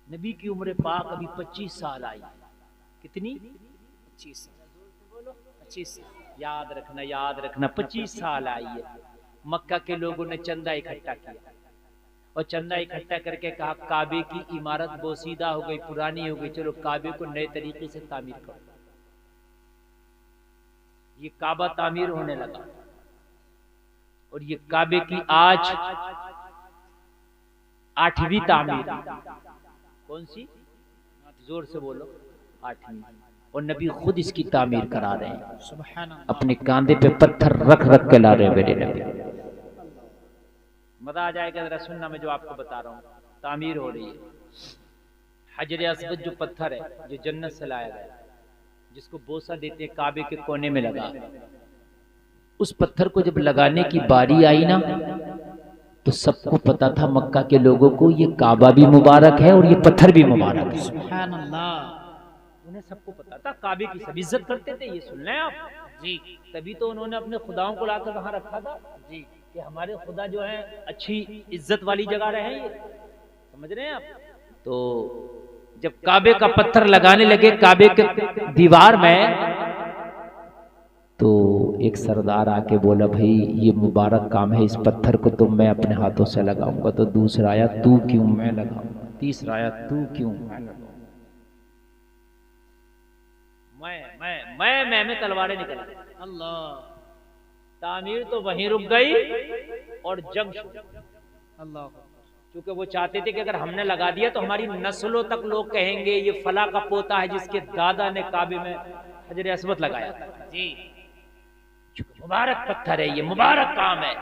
नबी की उम्र पाक अभी 25 साल आई। कितनी? 25। बोलो 25। याद रखना 25 साल आई है। मक्का के लोगों ने चंदा इकट्ठा किया और चंदा इकट्ठा करके कहा काबे की इमारत बोसीदा हो गई, पुरानी हो गई, चलो काबे को नए तरीके से तामीर करो। ये काबा तामीर होने लगा और ये काबे की आज 8वीं तामीर। कौन सी? जोर से बोलो। 8वीं। और नबी खुद इसकी तामीर करा रहे हैं, सुभान अल्लाह। अपने कांधे पे पत्थर रख रख के ला रहे हैं मेरे नबी। मजा आ जाएगा जरा सुनना, मैं जो आपको बता रहा हूँ। तामीर हो रही है। हजर अस्वद जो पत्थर है, जो जन्नत से लाया गया, जिसको बोसा देते हैं, काबे के कोने में लगा। उस पत्थर को जब लगाने की बारी आई ना, तो सबको पता था मक्का के लोगों को ये काबा भी मुबारक है और ये पत्थर भी मुबारक है। सुभान अल्लाह। उन्हें सबको पता था, काबे की सब इज्जत करते थे। ये सुन लें आप जी। तभी तो उन्होंने अपने खुदाओं को लाकर वहां रखा था जी, कि हमारे खुदा जो है अच्छी इज्जत वाली जगह रहे। ये समझ रहे हैं आप? तो जब काबे का पत्थर लगाने लगे काबे के दीवार में, तो एक सरदार आके बोला भाई ये मुबारक काम है, इस पत्थर को तो मैं अपने हाथों से लगाऊंगा। तो दूसरा आया तू क्यों? मैं लगाऊंगा। तीसरा आया तू क्यों? मैं लगाऊंगा। मैं में तलवारें निकल। अल्लाह। तामीर तो वहीं रुक गई और जंग शुरू। अल्लाह। क्योंकि वो चाहते थे कि अगर हमने लगा दिया तो हमारी नस्लों तक लोग कहेंगे ये फला का पोता है जिसके दादा ने काबे में हजर अस्वद लगाया जी। मुबारक पत्थर है, ये मुबारक काम है।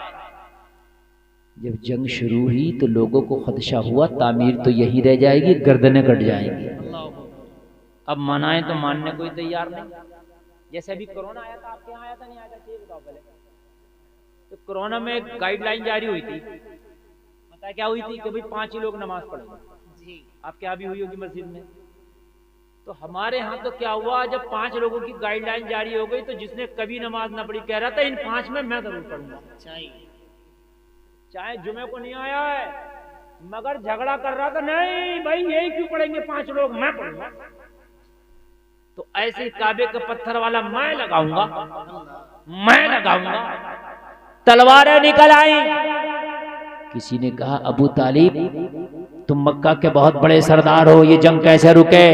जब जंग शुरू हुई तो लोगों को खदशा हुआ तामीर तो यही रह जाएगी, गर्दनें कट जाएंगी। अब मनाए तो मानने कोई तैयार नहीं। जैसे अभी कोरोना आया था, आपके यहाँ आया था नहीं आया था? बताओ पहले। तो कोरोना में एक गाइडलाइन जारी हुई थी। पता क्या हुई थी? कि भाई 5 ही लोग नमाज पढ़ेंगे जी। आपके यहाँ भी हुई होगी मस्जिद में। तो हमारे यहाँ तो क्या हुआ, जब 5 लोगों की गाइडलाइन जारी हो गई तो जिसने कभी नमाज ना पढ़ी कह रहा था इन 5 में मैं जरूर पढ़ूंगा, चाहे जुमे को नहीं आया है, मगर झगड़ा कर रहा था नहीं भाई यही क्यों पढ़ेंगे 5 लोग, मैं पढ़ूंगा। तो ऐसे काबे का पत्थर वाला मैं लगाऊंगा, मैं लगाऊंगा। तलवारें निकल आई। किसी ने कहा अबू तालिब तुम मक्का के बहुत बड़े सरदार हो, ये जंग कैसे रुके?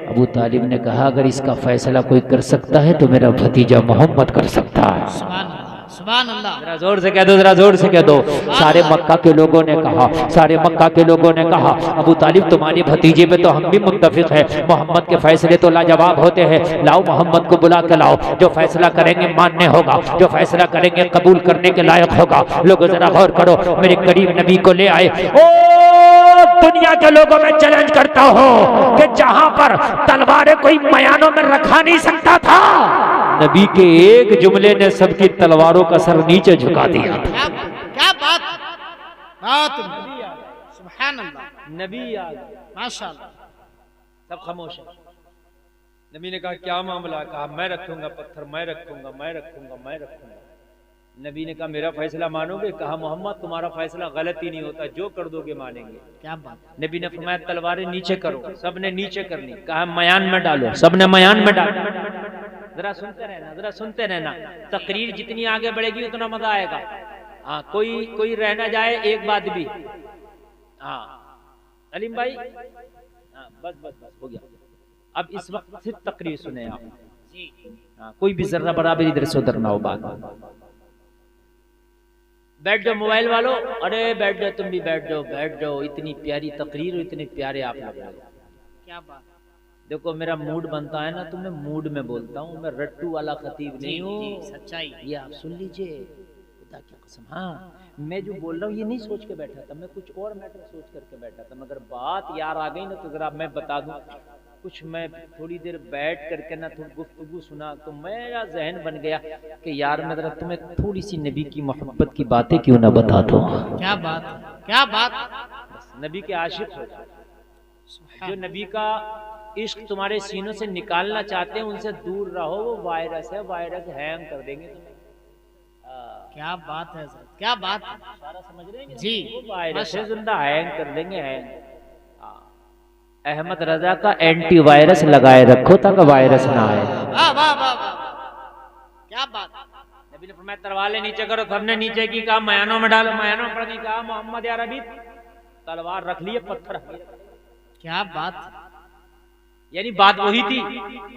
अबू तालिब ने कहा अगर इसका फैसला कोई कर सकता है तो मेरा भतीजा मोहम्मद कर सकता है। सुभान अल्लाह। जरा जोर से कह दो, जरा जोर से कह दो। सारे मक्का के लोगों ने कहा, सारे मक्का के लोगों ने कहा अबू तालिब तुम्हारे भतीजे पे तो हम भी मुत्तफिक है, मोहम्मद के फैसले तो लाजवाब होते हैं, लाओ मोहम्मद को बुला के लाओ, जो फैसला करेंगे मानने होगा, जो फैसला करेंगे कबूल करने के लायक होगा। लोगों जरा गौर करो, मेरे करीब नबी को ले आए। ओ दुनिया के लोगों में चैलेंज करता हो कि जहां पर तलवारें कोई मयानों में रखा नहीं सकता था, नबी के एक जुमले ने सबकी तलवारों का सर नीचे झुका दिया। क्या बात बात। सुभान अल्लाह। नबी आ गए, माशाअल्लाह। सब खामोश है। नबी ने कहा क्या मामला? कहा मैं रखूंगा पत्थर, मैं रखूंगा, मैं रखूंगा, मैं रखूंगा। नबी ने कहा मेरा फैसला मानोगे? कहा मोहम्मद तुम्हारा फैसला गलत ही नहीं होता, जो कर दोगे मानेंगे। क्या बात। नबी ने फरमाया तलवारें नीचे करो, सबने नीचे करनी। कहा मयान में डालो, सबने मयान में डालो। जरा सुनते रहना, जरा सुनते रहना। तकरीर जितनी आगे बढ़ेगी उतना मजा आएगा। हाँ कोई रह ना जाए एक बात भी। हाँ अलीम भाई, हाँ बस बस बस हो गया। अब इस वक्त सिर्फ तकरीर सुने आप। हाँ कोई भी जर्रा बराबर इधर से उधर ना हो। बात बैठ जाओ मोबाइल वालों, अरे बैठ जाओ, तुम भी बैठ जाओ, बैठ जाओ। इतनी प्यारी तकरीर, इतने प्यारे आप लोग। क्या बात। देखो मेरा मूड बनता है ना तो मैं मूड में बोलता हूँ, मैं रट्टू वाला खतीब नहीं हूँ। सच्चाई ये आप सुन लीजिए, खुदा की कसम। हाँ मैं जो बोल रहा हूँ ये नहीं सोच के बैठा था, मैं कुछ और मैटर सोच करके बैठा था, मगर बात यार आ गई ना तो जरा मैं बता दूं कुछ। मैं थोड़ी देर बैठ करके ना थोड़ी गुफ्तगू सुना तो मेरा जहन बन गया कि यार मैं जरा तुम्हें थोड़ी सी नबी की मोहब्बत की बातें क्यों ना बता दूं। क्या बात, क्या बात। नबी के आशिक हो जाओ, जो नबी का इश्क तुम्हारे सीनों से निकालना चाहते हैं उनसे दूर रहो। वो वायरस है, वायरस हैंग कर देंगे तुम्हें। क्या बात है सर, क्या बात। सारा समझ रहे हैं जी। वो वायरस है, जिंदा हैंग कर देंगे, हैंग। अहमद रजा का एंटीवायरस लगाए रखो ताकि वायरस ना आए। वाह वाह वाह वाह, क्या बात। नबी ने फरमाया तलवार नीचे करो, सबने नीचे की कहा मयानों में डालो, मयानों में पड़ने कहा मोहम्मद या रबी तलवार रख लिए, पत्थर क्या बात। यानी बात वही थी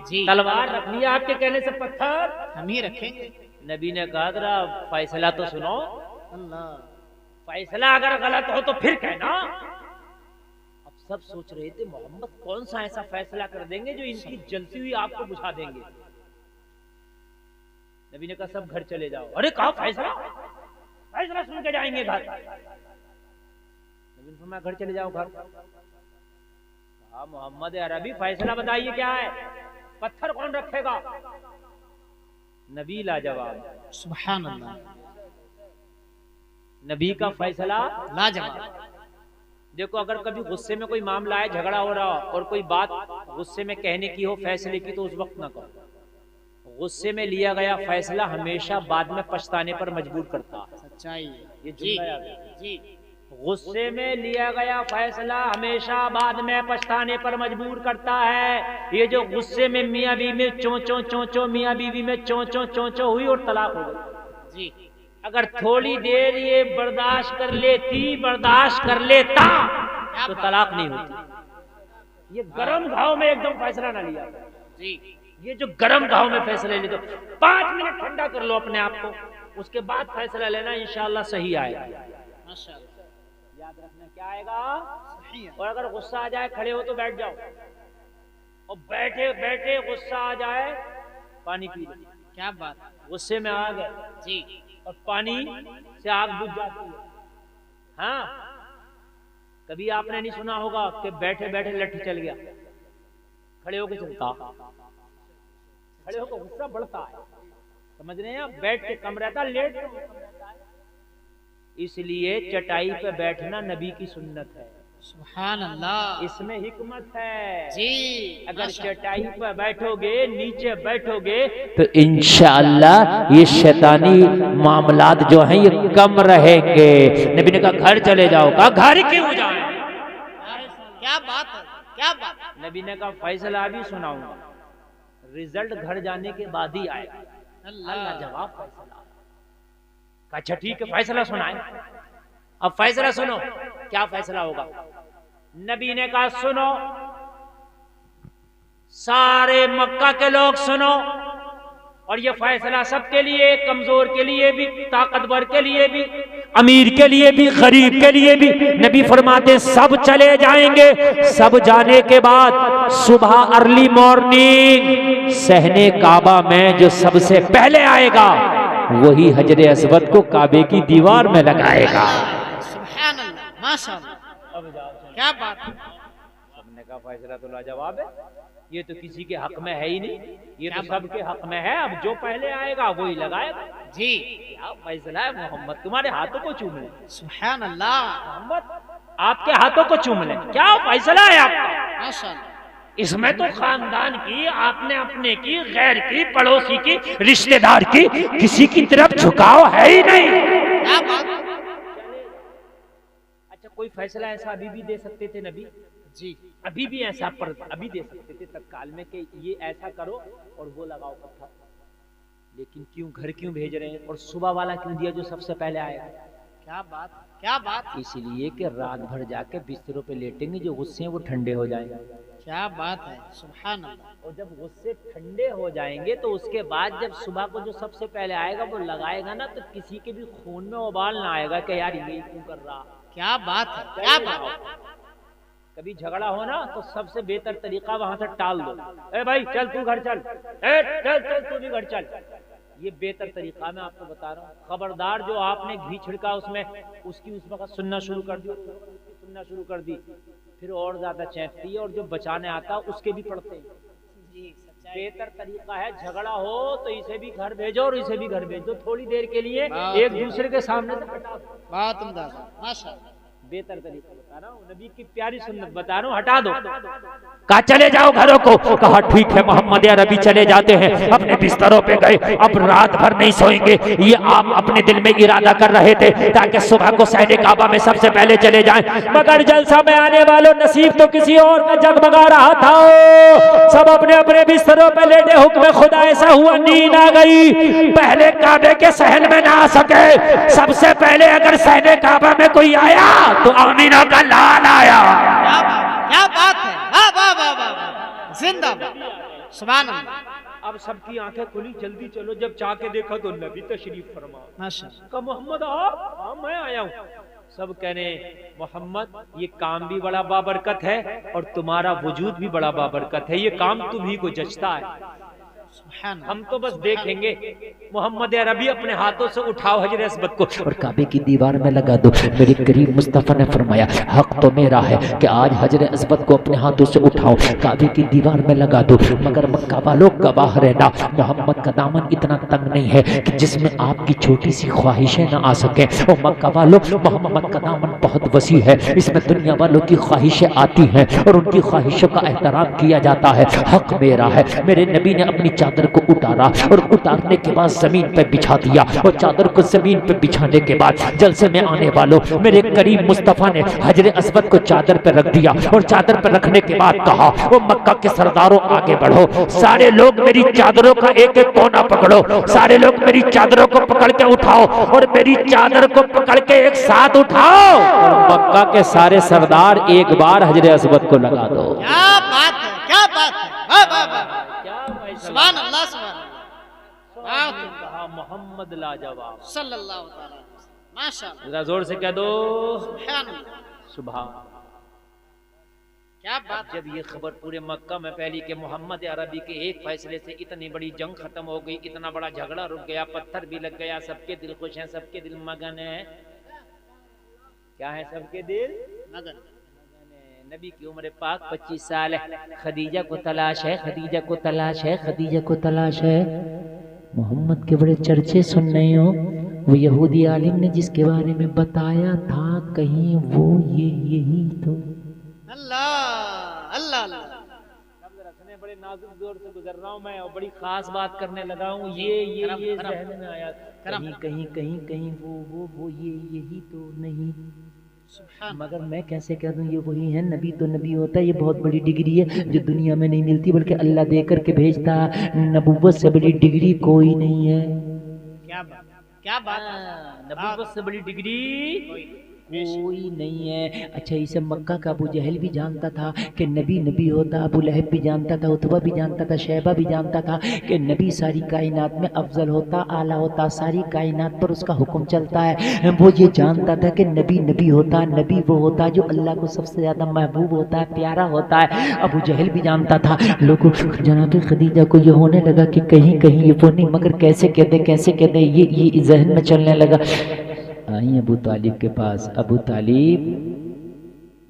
जी, तलवार रख लिया आपके कहने से पत्थर हम ही रखेंगे। नबी ने कहा जरा फैसला तो सुनो, अल्लाह, फैसला अगर गलत हो तो फिर कहना। अब सब सोच रहे थे मोहम्मद कौन सा ऐसा फैसला कर देंगे जो इनकी जलती हुई आग को बुझा देंगे। नबी ने कहा सब घर चले जाओ। अरे कहा फैसला, फैसला सुन के जाएंगे घर। नबी ने फरमाया घर चले जाओ घर। कहा मोहम्मद अरबी फैसला बताइए क्या है, पत्थर कौन रखेगा। नबी लाजवाब, सुभान अल्लाह, नबी का फैसला लाजवाब। देखो अगर कभी गुस्से में कोई मामला है, झगड़ा हो रहा हो और कोई बात गुस्से में कहने की हो फैसले की, तो उस वक्त ना कहो। गुस्से में लिया गया फैसला हमेशा बाद में पछताने पर मजबूर करता है। सच्चाई ये जी जुमला याद है। जी, गुस्से में लिया गया फैसला हमेशा बाद में पछताने पर मजबूर करता है। ये जो गुस्से में मियाँ बीवी में चोंचो मियाँ बीवी में चोंचो हुई और तलाक हो गई जी, अगर थोड़ी देर ये बर्दाश्त कर लेती, बर्दाश्त कर लेता तो तलाक नहीं होती। ये गरम घाव में एकदम फैसला ना लिया जी, ये जो गरम घाव में फैसला ले, तो 5 मिनट ठंडा कर लो अपने आप को, उसके बाद फैसला लेना, इंशाल्लाह सही आएगा। माशाअल्लाह, याद रखना क्या आएगा। सही है। और अगर गुस्सा आ जाए खड़े हो तो बैठ जाओ, और बैठे बैठे गुस्सा आ जाए पानी पी लो। क्या बात। गुस्से में आ गए जी, और पानी से आग बुझ जाती है। हाँ, कभी आपने नहीं सुना होगा कि बैठे बैठे लट्ठी चल गया, खड़े होकर चलता, खड़े होकर गुस्सा बढ़ता है, समझ रहे हैं आप। बैठ के कम रहता, लेट के कम रहता है। इसलिए चटाई पे बैठना नबी की सुन्नत है। सुभान अल्लाह, इसमें हिकमत है जी। अगर चटाई पर बैठोगे, नीचे बैठोगे तो इंशाअल्लाह ये शैतानी मामलात जो हैं ये कम रहेंगे। नबी ने कहा घर चले जाओ, कहा घर क्यों जाए। क्या बात है, क्या बात है। नबी ने कहा फैसला भी सुनाऊंगा, रिजल्ट घर जाने के बाद ही आएगा। अल्लाह जवाब फैसला। अच्छा ठीक है फैसला सुनाए। अब फैसला सुनो, क्या फैसला होगा। नबी ने कहा सुनो, सारे मक्का के लोग सुनो, और ये फैसला सबके लिए, कमजोर के लिए भी, ताकतवर के लिए भी, अमीर के लिए भी, गरीब के लिए भी। नबी फरमाते सब चले जाएंगे। सब जाने के बाद सुबह अर्ली मॉर्निंग सहने काबा में जो सबसे पहले आएगा वही हजरे अस्वद को काबे की दीवार में लगाएगा। सुभान अल्लाह, माशाअल्लाह, अब जाओ। क्या बात है। सबने कहा फैसला तो लाजवाब है, ये तो किसी के हक में है ही नहीं, ये तो सबके हक में है। अब जो पहले आएगा वही लगाएगा। जी, क्या फैसला है मोहम्मद, तुम्हारे हाथों को चूम ले सुभान अल्लाह, मोहम्मद, आपके हाथों को चूम ले। क्या फैसला है आपका। माशाअल्लाह, इसमें तो खानदान की, आपने अपने की, गैर की, पड़ोसी की, रिश्तेदार की, किसी की तरफ झुकाव है ही नहीं। क्या बात। अच्छा कोई फैसला ऐसा अभी भी दे सकते थे नबी जी, अभी भी ऐसा पर अभी दे सकते थे तत्काल में कि ये ऐसा करो और वो लगाओ पत्थर, लेकिन क्यों घर क्यों भेज रहे हैं, और सुबह वाला क्यों दिया जो सबसे पहले आएगा। क्या बात, क्या बात। इसलिए कि रात भर जाके बिस्तरों पे लेटेंगे, जो गुस्से हैं वो ठंडे हो जाएंगे। क्या बात है, सुभान अल्लाह। और जब गुस्से ठंडे हो जाएंगे तो उसके बाद जब सुबह को जो सबसे पहले आएगा वो लगाएगा ना, तो किसी के भी खून में उबाल ना आएगा कि यार ये क्यों कर रहा। क्या बात है, क्या बात। कभी झगड़ा हो ना तो सबसे बेहतर तरीका वहां से टाल दो। ए भाई चल तू घर चल, ए चल चल तू भी घर चल। ये बेहतर तरीका मैं आपको बता रहा हूँ। खबरदार जो आपने घी छिड़का उसमें, उसकी उस वक्त सुनना शुरू कर दी, सुनना शुरू कर दी, फिर और ज्यादा चैंकती है, और जो बचाने आता है उसके भी पड़ते हैं। बेहतर तरीका है झगड़ा हो तो इसे भी घर भेजो और इसे भी घर भेजो, थोड़ी देर के लिए एक दूसरे के सामने से हटा दो। बहुत उम्दा, माशाअल्लाह। बेहतर तरीका बता रहा हूँ, नबी की प्यारी सुन्नत बता रहा हूँ, हटा दो। कहा चले जाओ घरों को। कहा ठीक है मोहम्मद अरबी चले जाते हैं, अपने बिस्तरों पे गए। अब रात भर नहीं सोएंगे, ये आप अपने दिल में इरादा कर रहे थे ताकि सुबह को सहने काबा में सबसे पहले चले जाएं। मगर जलसा में आने वालों नसीब तो किसी और का जगमगा रहा था। सब अपने अपने बिस्तरों पे लेटे, हुक्म खुदा ऐसा हुआ नींद आ गई। पहले काबे के सहन में ना आ सके, सबसे पहले अगर सहने काबा में कोई आया तो आमीना का लाल आया। क्या बात है, वाह वाह वाह वाह, जिंदाबाद, सुभान अल्लाह। अब सबकी आंखें खुली, जल्दी चलो। जब चाह के देखा तो नबी तशरीफ फरमा। माशाअल्लाह। कहा मोहम्मद आप? हाँ मैं आया हूँ। सब कहने मोहम्मद ये काम भी बड़ा बाबरकत है और तुम्हारा वजूद भी बड़ा बाबरकत है, ये काम तुम्ही को जचता है, हम तो बस देखेंगे। मोहम्मद अरबी अपने हाथों से उठाओ हजर अस्वद को और काबे की दीवार में लगा दो। मेरे करीम मुस्तफ़ा ने फरमाया हक तो मेरा है कि आज हजर अस्वद को अपने हाथों से उठाओ, काबे की दीवार में लगा दो। मगर मक्का वालों गवाह रहना, मोहम्मद का दामन इतना तंग नहीं है कि जिसमें आपकी छोटी सी ख्वाहिशें ना आ सके। और मक्का वालों, मोहम्मद का दामन बहुत वसी है, इसमें दुनिया वालों की ख्वाहिशें आती हैं और उनकी ख्वाहिशों का एहतराम किया जाता है। हक मेरा है। मेरे नबी ने अपनी चादर को उतारा और उतारने के बाद जमीन पे बिछा दिया और चादर को जमीन पे बिछाने के बाद जलसे में आने वालों मेरे करीम मुस्तफा ने हजर अस्वद को चादर पे रख दिया और चादर पे रखने के बाद कहा वो मक्का के सरदारों आगे बढ़ो, सारे लोग मेरी चादरों का एक एक कोना पकड़ो, सारे लोग मेरी चादरों को पकड़ के उठाओ और मेरी चादर को पकड़ के एक साथ उठाओ और मक्का के सारे सरदार एक बार हजर अस्वद को लगा दो। क्या बात है, क्या बात है, वाह वाह वाह, सुभान अल्लाह, सुभान अल्लाह, कहा मोहम्मद लाजवाब सल्लल्लाहु अलैहि वसल्लम, माशाअल्लाह, जरा जोर से कह दो सुभान अल्लाह, सुभान। क्या बात। जब ये खबर पूरे मक्का में फैली कि मोहम्मद अरबी के एक फैसले से इतनी बड़ी जंग खत्म हो गई, इतना बड़ा झगड़ा रुक गया, पत्थर भी लग गया, सबके दिल खुश हैं, सबके दिल मगन है। क्या है सबके दिल मगन। नबी की उम्र पाक 25 साल है। खदीजा को तलाश है, खदीजा को तलाश है, खदीजा को तलाश है। मोहम्मद के बड़े चर्चे सुन रहे हो। वो यहूदी आलिम ने जिसके बारे में बताया था कहीं वो यही तो। अल्लाह अल्लाह अल्लाह। रखने बड़े नाजुक दौर से गुजर रहा हूँ मैं और बड़ी खास बात करने लगा हूँ। ये ज़हन में आया कहीं कहीं कहीं कहीं वो ये यही तो नहीं। मगर मैं कैसे कह दूं ये वही है। नबी तो नबी होता है, ये बहुत बड़ी डिग्री है जो दुनिया में नहीं मिलती, बल्कि अल्लाह दे करके भेजता है। नबुव्वत से बड़ी डिग्री कोई नहीं है। क्या बात, क्या बात, नबुव्वत से बड़ी डिग्री कोई नहीं है। अच्छा इसे मक्का का अबू जहल भी जानता था कि नबी नबी होता, अबू लहब भी जानता था, उतबा भी जानता था, शैबा भी जानता था कि नबी सारी कायनात में अफजल होता, आला होता, सारी कायनात पर उसका हुक्म चलता है। वो ये जानता था कि नबी नबी होता, नबी वो होता जो अल्लाह को सबसे ज़्यादा महबूब होता है, प्यारा होता है। अबू जहल भी जानता था। लोगों जनाब खदीजा को ये होने लगा कि कहीं कहीं ये वो नहीं, मगर कैसे कह दे कैसे कह दे, ये जहन में चलने लगा। आई अबू तालिब के पास, अबू तालिब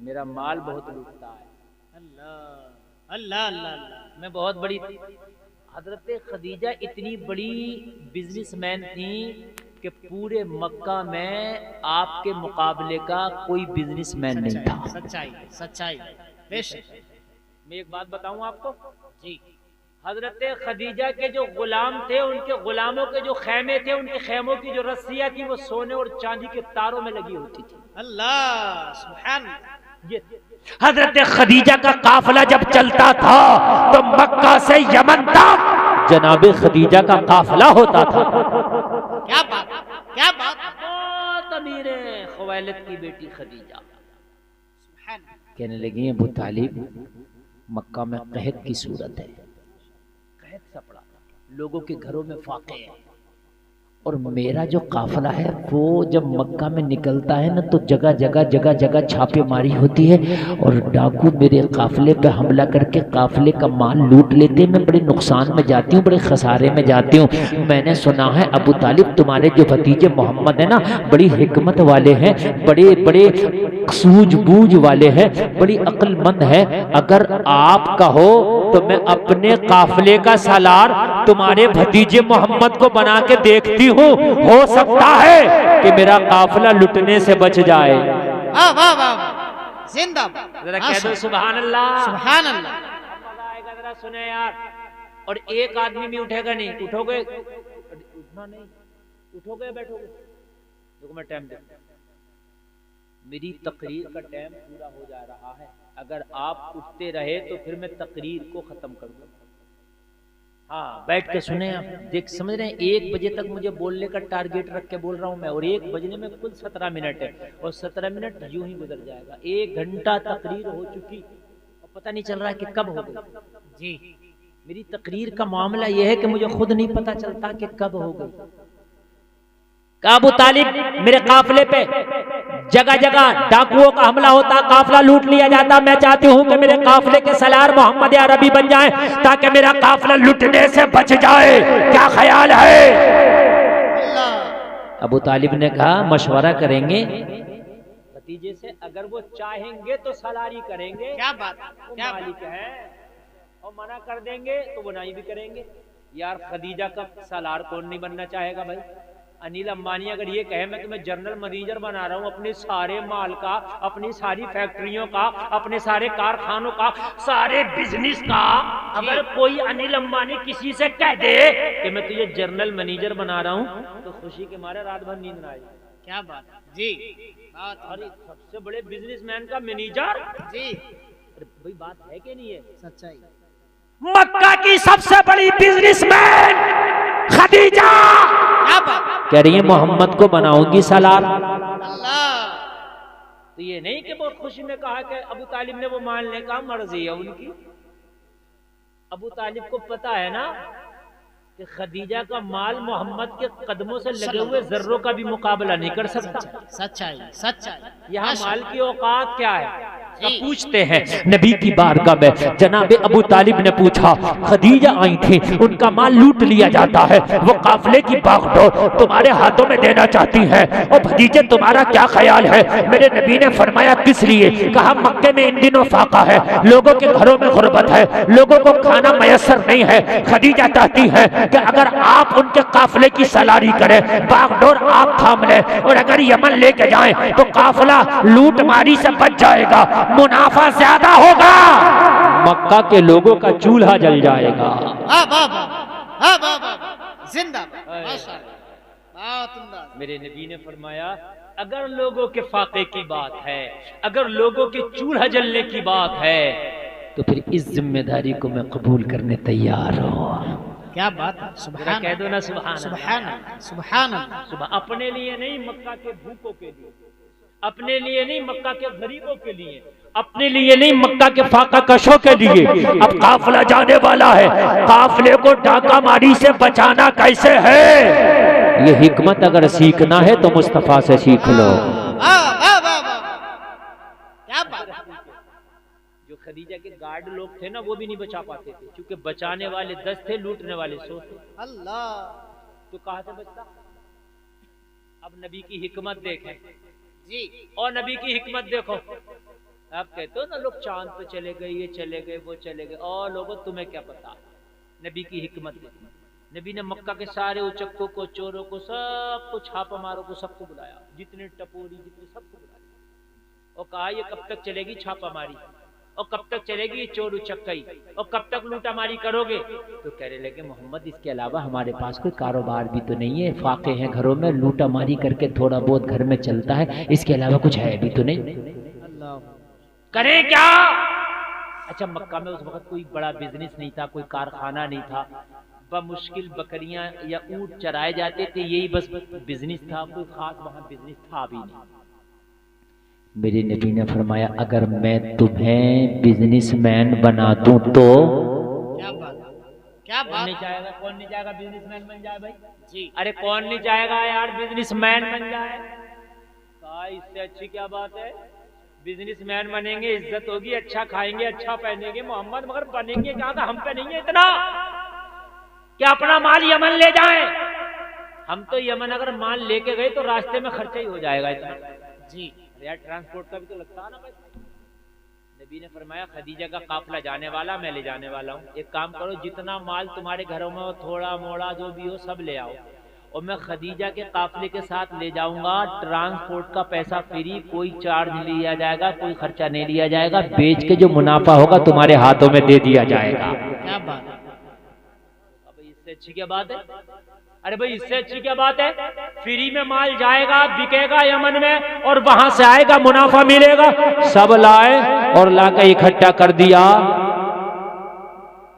मेरा माल बहुत लूटता है। अल्लाह अल्लाह अल्लाह। मैं बहुत बड़ी, हजरत खदीजा इतनी बड़ी बिजनेसमैन थी कि पूरे मक्का में आपके मुकाबले का कोई बिजनेसमैन नहीं था। सच्चाई सच्चाई बेशक। मैं एक बात बताऊं आपको जी। हजरत खदीजा के जो गुलाम थे, उनके गुलामों के जो खेमे थे, उनके खेमों की जो रस्सियां थी वो सोने और चांदी के तारों में लगी होती थी। अल्लाह सुभान। ये हजरत खदीजा का काफिला जब चलता था तो मक्का से यमन तक जनाब खदीजा का काफिला होता था। क्या बात, क्या बात। बहुत अमीर है ख़ुवैलिद की बेटी खदीजा। कहने लगी अबू तालिब मक्का में कहत की सूरत है, सपड़ा लोगों के घरों में फाके है, और मेरा जो काफिला है वो जब मक्का में निकलता है ना तो जगह जगह छापेमारी होती है और डाकू मेरे काफिले पे हमला करके काफिले का माल लूट लेते हैं। मैं बड़े नुकसान में जाती हूँ, बड़े खसारे में जाती हूँ। मैंने सुना है अबू तालिब तुम्हारे जो भतीजे मोहम्मद है ना बड़ी हिकमत वाले हैं, बड़े बड़े सूझबूझ वाले हैं, बड़ी अक्लमंद है। अगर आप कहो तो मैं अपने काफिले का सालार तुम्हारे भतीजे मोहम्मद को बना के देखती हूँ, हो सकता है कि मेरा काफिला लुटने से बच जाए। वाह वाह वाह, जिंदाबाद। जरा कह दो सुभान अल्लाह। सुभान अल्लाह। मजा आएगा, जरा सुने यार। और एक आदमी भी उठेगा नहीं, उठोगे उठना नहीं, उठोगे बैठोगे। देखो मैं टाइम देखता, मेरी तकरीर का टाइम पूरा हो जा रहा है। अगर आप उठते रहे तो फिर मैं तकरीर को खत्म कर दूंगा। हाँ बैठ के सुने आप, देख समझ रहे हैं। 1 बजे तक मुझे बोलने का टारगेट रख के बोल रहा हूँ मैं, और 1 बजने में कुल 17 मिनट है, और 17 मिनट यूं ही गुजर जाएगा। 1 घंटा तकरीर हो चुकी और पता नहीं चल रहा है कि कब हो गई। जी, मेरी तकरीर का मामला यह है कि मुझे खुद नहीं पता चलता कि कब हो गई। अबू तालिब मेरे काफिले पे जगह जगह डाकुओं का हमला होता, काफिला लूट लिया जाता। मैं चाहती हूँ कि मेरे काफिले के सलार मोहम्मद अरबी बन जाएं, ताकि मेरा काफिला लुटने से बच जाए। क्या ख्याल है? अबू तालिब ने कहा मशवरा करेंगे भतीजे से, अगर वो चाहेंगे तो सलारी करेंगे। क्या बात, क्या मालिक है, और मना कर देंगे तो बुनाई भी करेंगे। यार खदीजा का सलार कौन नहीं बनना चाहेगा भाई। अनिल अंबानी अगर ये कहे मैं तुम्हें जनरल मैनेजर बना रहा हूँ अपने सारे माल का, अपनी सारी फैक्ट्रियों का, अपने सारे कारखानों का, सारे बिजनेस का, अगर कोई अनिल अंबानी किसी से कह दे कि मैं तुझे जनरल मैनेजर बना रहा हूँ, तो खुशी के मारे रात भर नींद ना आए। क्या बात जी, बात अरे सबसे बड़े बिजनेसमैन का मैनेजर जी, अरे भाई बात है कि नहीं है? सच्चाई। मक्का की सबसे बड़ी बिजनेसमैन खदीजा क्या बात, कह रही है मोहम्मद को बनाऊंगी सलार। अल्लाह। तो ये नहीं कि बहुत खुशी में कहा कि अबू तालिब ने वो मानने का मर्जी है उनकी। अबू तालिब को पता है ना कि खदीजा का माल मोहम्मद के कदमों से लगे हुए जर्रों का भी मुकाबला नहीं कर सकता। सच्चाई, सच्चाई। यहाँ माल की औकात क्या है? पूछते हैं नबी की बारगाह में जनाबे अबू तालिब ने पूछा, खदीजा आई थी, उनका माल लूट लिया जाता है, वो काफिले की बागडोर तुम्हारे हाथों में देना चाहती हैं, और भतीजे तुम्हारा क्या ख्याल है? मेरे नबी ने फरमाया किस लिए? कहा मक्के में इन दिनों फाका है, लोगों के घरों में गुर्बत है, लोगों को खाना मयसर नहीं है। खदीजा चाहती है कि अगर आप उनके काफिले की सलारी करें, बागडोर आप थाम लें, और अगर यमन लेके जाएं तो काफिला लूट मारी से बच जाएगा, मुनाफा ज्यादा होगा, मक्का के लोगों का चूल्हा जल जाएगा। जिंदाबाद, माशाअल्लाह। मेरे नबी ने फरमाया अगर लोगों के फाके की बात है, अगर लोगों के चूल्हा जलने की बात है, तो फिर इस जिम्मेदारी को मैं कबूल करने तैयार हूँ। क्या बात है, सुभान, कह दो ना सुभान, सुभान, सुभान। सुबह अपने लिए नहीं, मक्का के भूखों के लिए, अपने लिए नहीं, मक्का के गरीबों के लिए, अपने लिए नहीं, मक्का के फाका कशों के लिए। अब काफिला जाने वाला है, काफिले को डाका मारी से बचाना कैसे है? ये हिकमत अगर सीखना है तो मुस्तफा से सीख लो। क्या बात। जो खदीजा के गार्ड लोग थे ना वो भी नहीं बचा पाते थे, क्योंकि बचाने वाले 10 थे, लूटने वाले 100 थे। अल्लाह, तो कहां से बचता? अब नबी की हिकमत देखें जी, और नबी की हिकमत देखो। आप कहते हो ना लोग चांद पे चले गए, ये चले गए, वो चले गए, और लोगों तुम्हें क्या पता? नबी की हिकमत देखो। नबी ने मक्का के सारे उचक्कों को, चोरों को, सबको, छापा मारों को, सबको बुलाया, जितने टपोरी जितने, सबको बुलाया, और कहा ये कब तक चलेगी छापामारी, और कब तक चलेगी ये चोर उचक्कई, और कब तक लूटामारी करोगे? तो कहने लगे मोहम्मद इसके अलावा हमारे पास कोई कारोबार भी तो नहीं है, फाके हैं घरों में, लूटामारी करके थोड़ा बहुत घर में चलता है, इसके अलावा कुछ है भी तो नहीं। करें क्या? अच्छा मक्का में उस वक्त कोई बड़ा बिजनेस नहीं था, कोई कारखाना नहीं था, बमुश्किल बकरियां या ऊंट चराए जाते थे, यही बस बिजनेस था, कोई खास वहां बिजनेस था भी नहीं। मेरे नबी ने फरमाया अगर मैं तुम्हें बिजनेसमैन बना दूं तो? क्या बात, क्या बात। कौन नहीं चाहेगा, कौन नहीं चाहेगा बिजनेसमैन बन जाए भाई? जी, अरे कौन नहीं चाहेगा यार बिजनेसमैन बन जाए? कहा इससे अच्छी क्या बात है? बिजनेसमैन बनेंगे, इज्जत होगी, अच्छा खाएंगे, अच्छा पहनेंगे मोहम्मद, मगर बनेंगे क्या? हम पे नहीं है इतना क्या अपना माल यमन ले जाएं? हम तो यमन अगर माल लेके गए तो रास्ते में खर्चा ही हो जाएगा इतना। जी, यार ट्रांसपोर्ट का भी तो लगता है ना भाई। नबी ने फरमाया खदीजा का काफिला जाने वाला, मैं ले जाने वाला हूँ। एक काम करो, जितना माल तुम्हारे घरों में हो, थोड़ा मोड़ा जो भी हो, सब ले आओ, और मैं खदीजा के काफिले के साथ ले जाऊंगा, ट्रांसपोर्ट का पैसा फ्री, कोई चार्ज नहीं लिया जाएगा, कोई खर्चा नहीं लिया जाएगा, बेच के जो मुनाफा होगा तुम्हारे हाथों में दे दिया जाएगा। क्या बात है, अब इससे अच्छी क्या बात है? अरे भाई इससे अच्छी क्या बात है? फ्री में माल जाएगा, बिकेगा यमन में, और वहां से आएगा, मुनाफा मिलेगा। सब लाए और लाकर इकट्ठा कर दिया।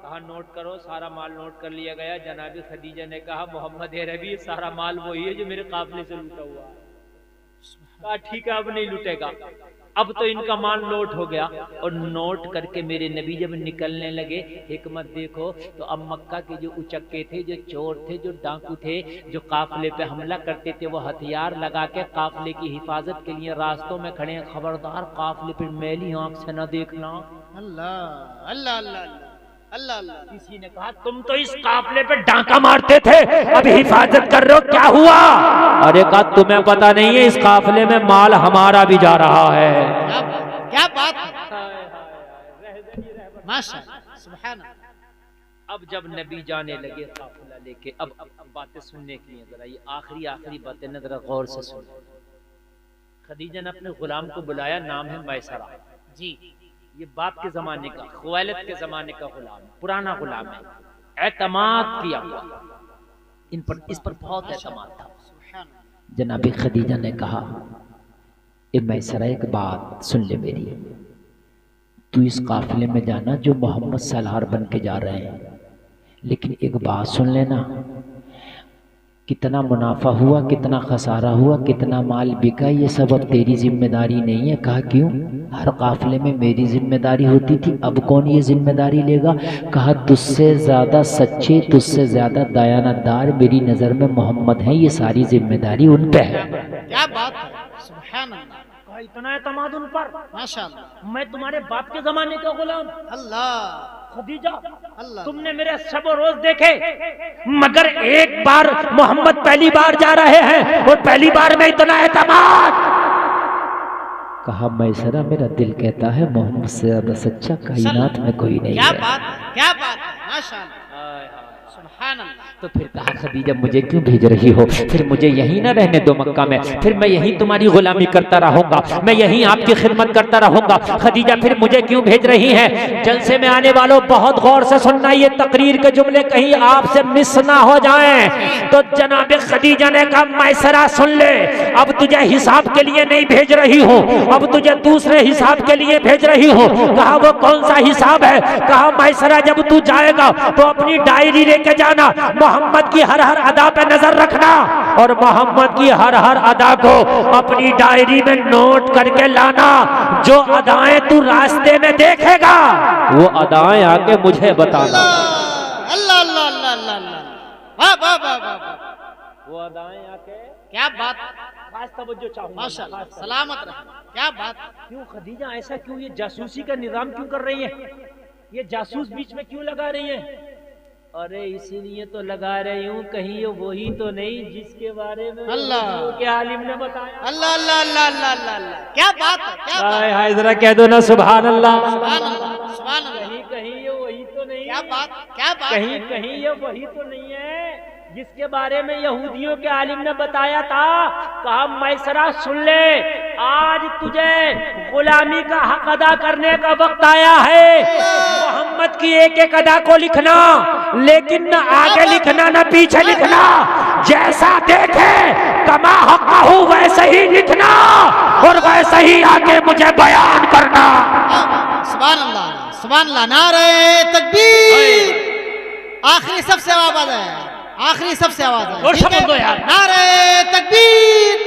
कहा नोट करो, सारा माल नोट कर लिया गया। जनाबी खदीजा ने कहा मोहम्मद रबी, सारा माल वही है जो मेरे काफिले से लूटा हुआ है। कहा ठीक है, अब नहीं लूटेगा। अब तो इनका माल नोट हो गया, और नोट करके मेरे नबी जब निकलने लगे, हिकमत देखो, तो अब मक्का के जो उचक्के थे, जो चोर थे, जो डाकू थे, जो काफिले पे हमला करते थे, वो हथियार लगा के काफिले की हिफाजत के लिए रास्तों में खड़े हैं। खबरदार काफिले पे मैली आंख से न देखना। अल्लाह अल्लाह अल्लाह अल्लाह अल्लाह। किसी ने कहा तुम तो इस काफिले पे डाका मारते थे, अब हिफाजत कर रहे हो, क्या हुआ? अरे कहा तुम्हें पता नहीं है, इस काफिले में माल हमारा भी जा रहा है। क्या बात है, माशाअल्लाह, सुभान अल्लाह। अब जब नबी जाने लगे काफिला लेके, अब बातें सुनने की हैं, जरा ये आखिरी बातें न जरा गौर से सुनो। खदीजा ने अपने गुलाम को बुलाया, नाम है मैसरा जी। ये बाप के जमाने का, खुवैलिद के जमाने का गुलाम, पुराना गुलाम है, एतमाद किया हुआ इन पर, इस पर बहुत एतमाद था। जनाबी खदीजा ने कहा ए मैसरा, एक बात सुन ले मेरी, तू इस काफिले में जाना जो मोहम्मद सलार बन के जा रहे हैं, लेकिन एक बात सुन लेना, कितना मुनाफा हुआ, कितना खसारा हुआ, कितना माल बिका, ये सब अब तेरी जिम्मेदारी नहीं है। कहा क्यों? हर काफिले में मेरी जिम्मेदारी होती थी, अब कौन ये जिम्मेदारी लेगा? कहा तुझसे ज़्यादा सच्चे, तुझसे ज़्यादा दयानतदार मेरी नज़र में मोहम्मद हैं, ये सारी जिम्मेदारी उन पे है। क्या बात है, सुभान अल्लाह। इतना एतमाद उन पर, माशाअल्लाह। मैं तुम्हारे बाप के जमाने का गुलाम, अल्लाह खदीजा, अल्लाह। तुमने मेरे शब रोज देखे, मगर एक बार मोहम्मद पहली बार जा रहे हैं और पहली बार में इतना एतमाद। कहा मैसरा, मेरा दिल कहता है मोहम्मद से ज्यादा सच्चा कायनात में कोई नहीं क्या है। बात है, क्या बात है, माशाअल्लाह, सुभान अल्लाह। तो फिर कहा खदीजा मुझे क्यों भेज रही हो? फिर मुझे यहीं ना रहने दो मक्का में, फिर मैं यहीं तुम्हारी गुलामी करता रहूंगा, मैं यहीं आपकी खिदमत करता रहूंगा। खदीजा फिर मुझे क्यों भेज रही हैं? जलसे में आने वालों बहुत गौर से सुनना, ये तकरीर के जुमले कहीं आपसे मिस ना हो जाएं। तो जनाब खदीजा ने कहा मैसरा सुन ले, अब तुझे हिसाब के लिए नहीं भेज रही हूँ, अब तुझे दूसरे हिसाब के लिए भेज रही हूँ। कहा वो कौन सा हिसाब है? कहा मैसरा, जब तू जाएगा तो अपनी डायरी लेके जाना, मोहम्मद की हर हर अदा पे नजर रखना, और मोहम्मद की हर हर अदा को अपनी डायरी में नोट करके लाना। जो अदाएं तू रास्ते में देखेगा वो अदाएं आके मुझे बताना। अल्लाह अल्लाह अल्लाह अल्लाह अल्लाह, वाह वाह वाह वाह, वो अदाएं आके, क्या बात, खास तवज्जो चाहूंगा, माशाअल्लाह, सलामत रहे, क्या बात। क्यों खदीजा ऐसा क्यों? ये जासूसी का निजाम क्यों कर रही है? ये जासूस बीच में क्यों लगा रही है? अरे इसीलिए तो लगा रही हूँ, कहीं ये वही तो नहीं जिसके बारे में अल्लाह के आलिम ने बताया। अल्लाह अल्लाह अल्लाह अल्लाह अल्लाह अल्लाह, क्या बात है, क्या बात, हाय हाय, जरा कह दो ना सुभान अल्लाह। सुभान अल्लाह, सुभान अल्लाह। कहीं कहीं ये वही तो नहीं, क्या बात, क्या बात, कहीं कहीं ये वही तो नहीं है जिसके बारे में यहूदियों के आलिम ने बताया था। कहा मैसरा सुन ले, आज तुझे गुलामी का हक अदा करने का वक्त आया है। मोहम्मद की एक एक अदा को लिखना, लेकिन न आगे लिखना न पीछे लिखना, जैसा देखे कमा हक़हू वैसे ही लिखना, और वैसे ही आगे मुझे बयान करना। सुभान अल्लाह, सुभान अल्लाह, नारे तकबीर। आखिरी सबसे आवाज है, आखिरी सबसे आवाज है, जोर से बोल दो यार, नारे तकबीर।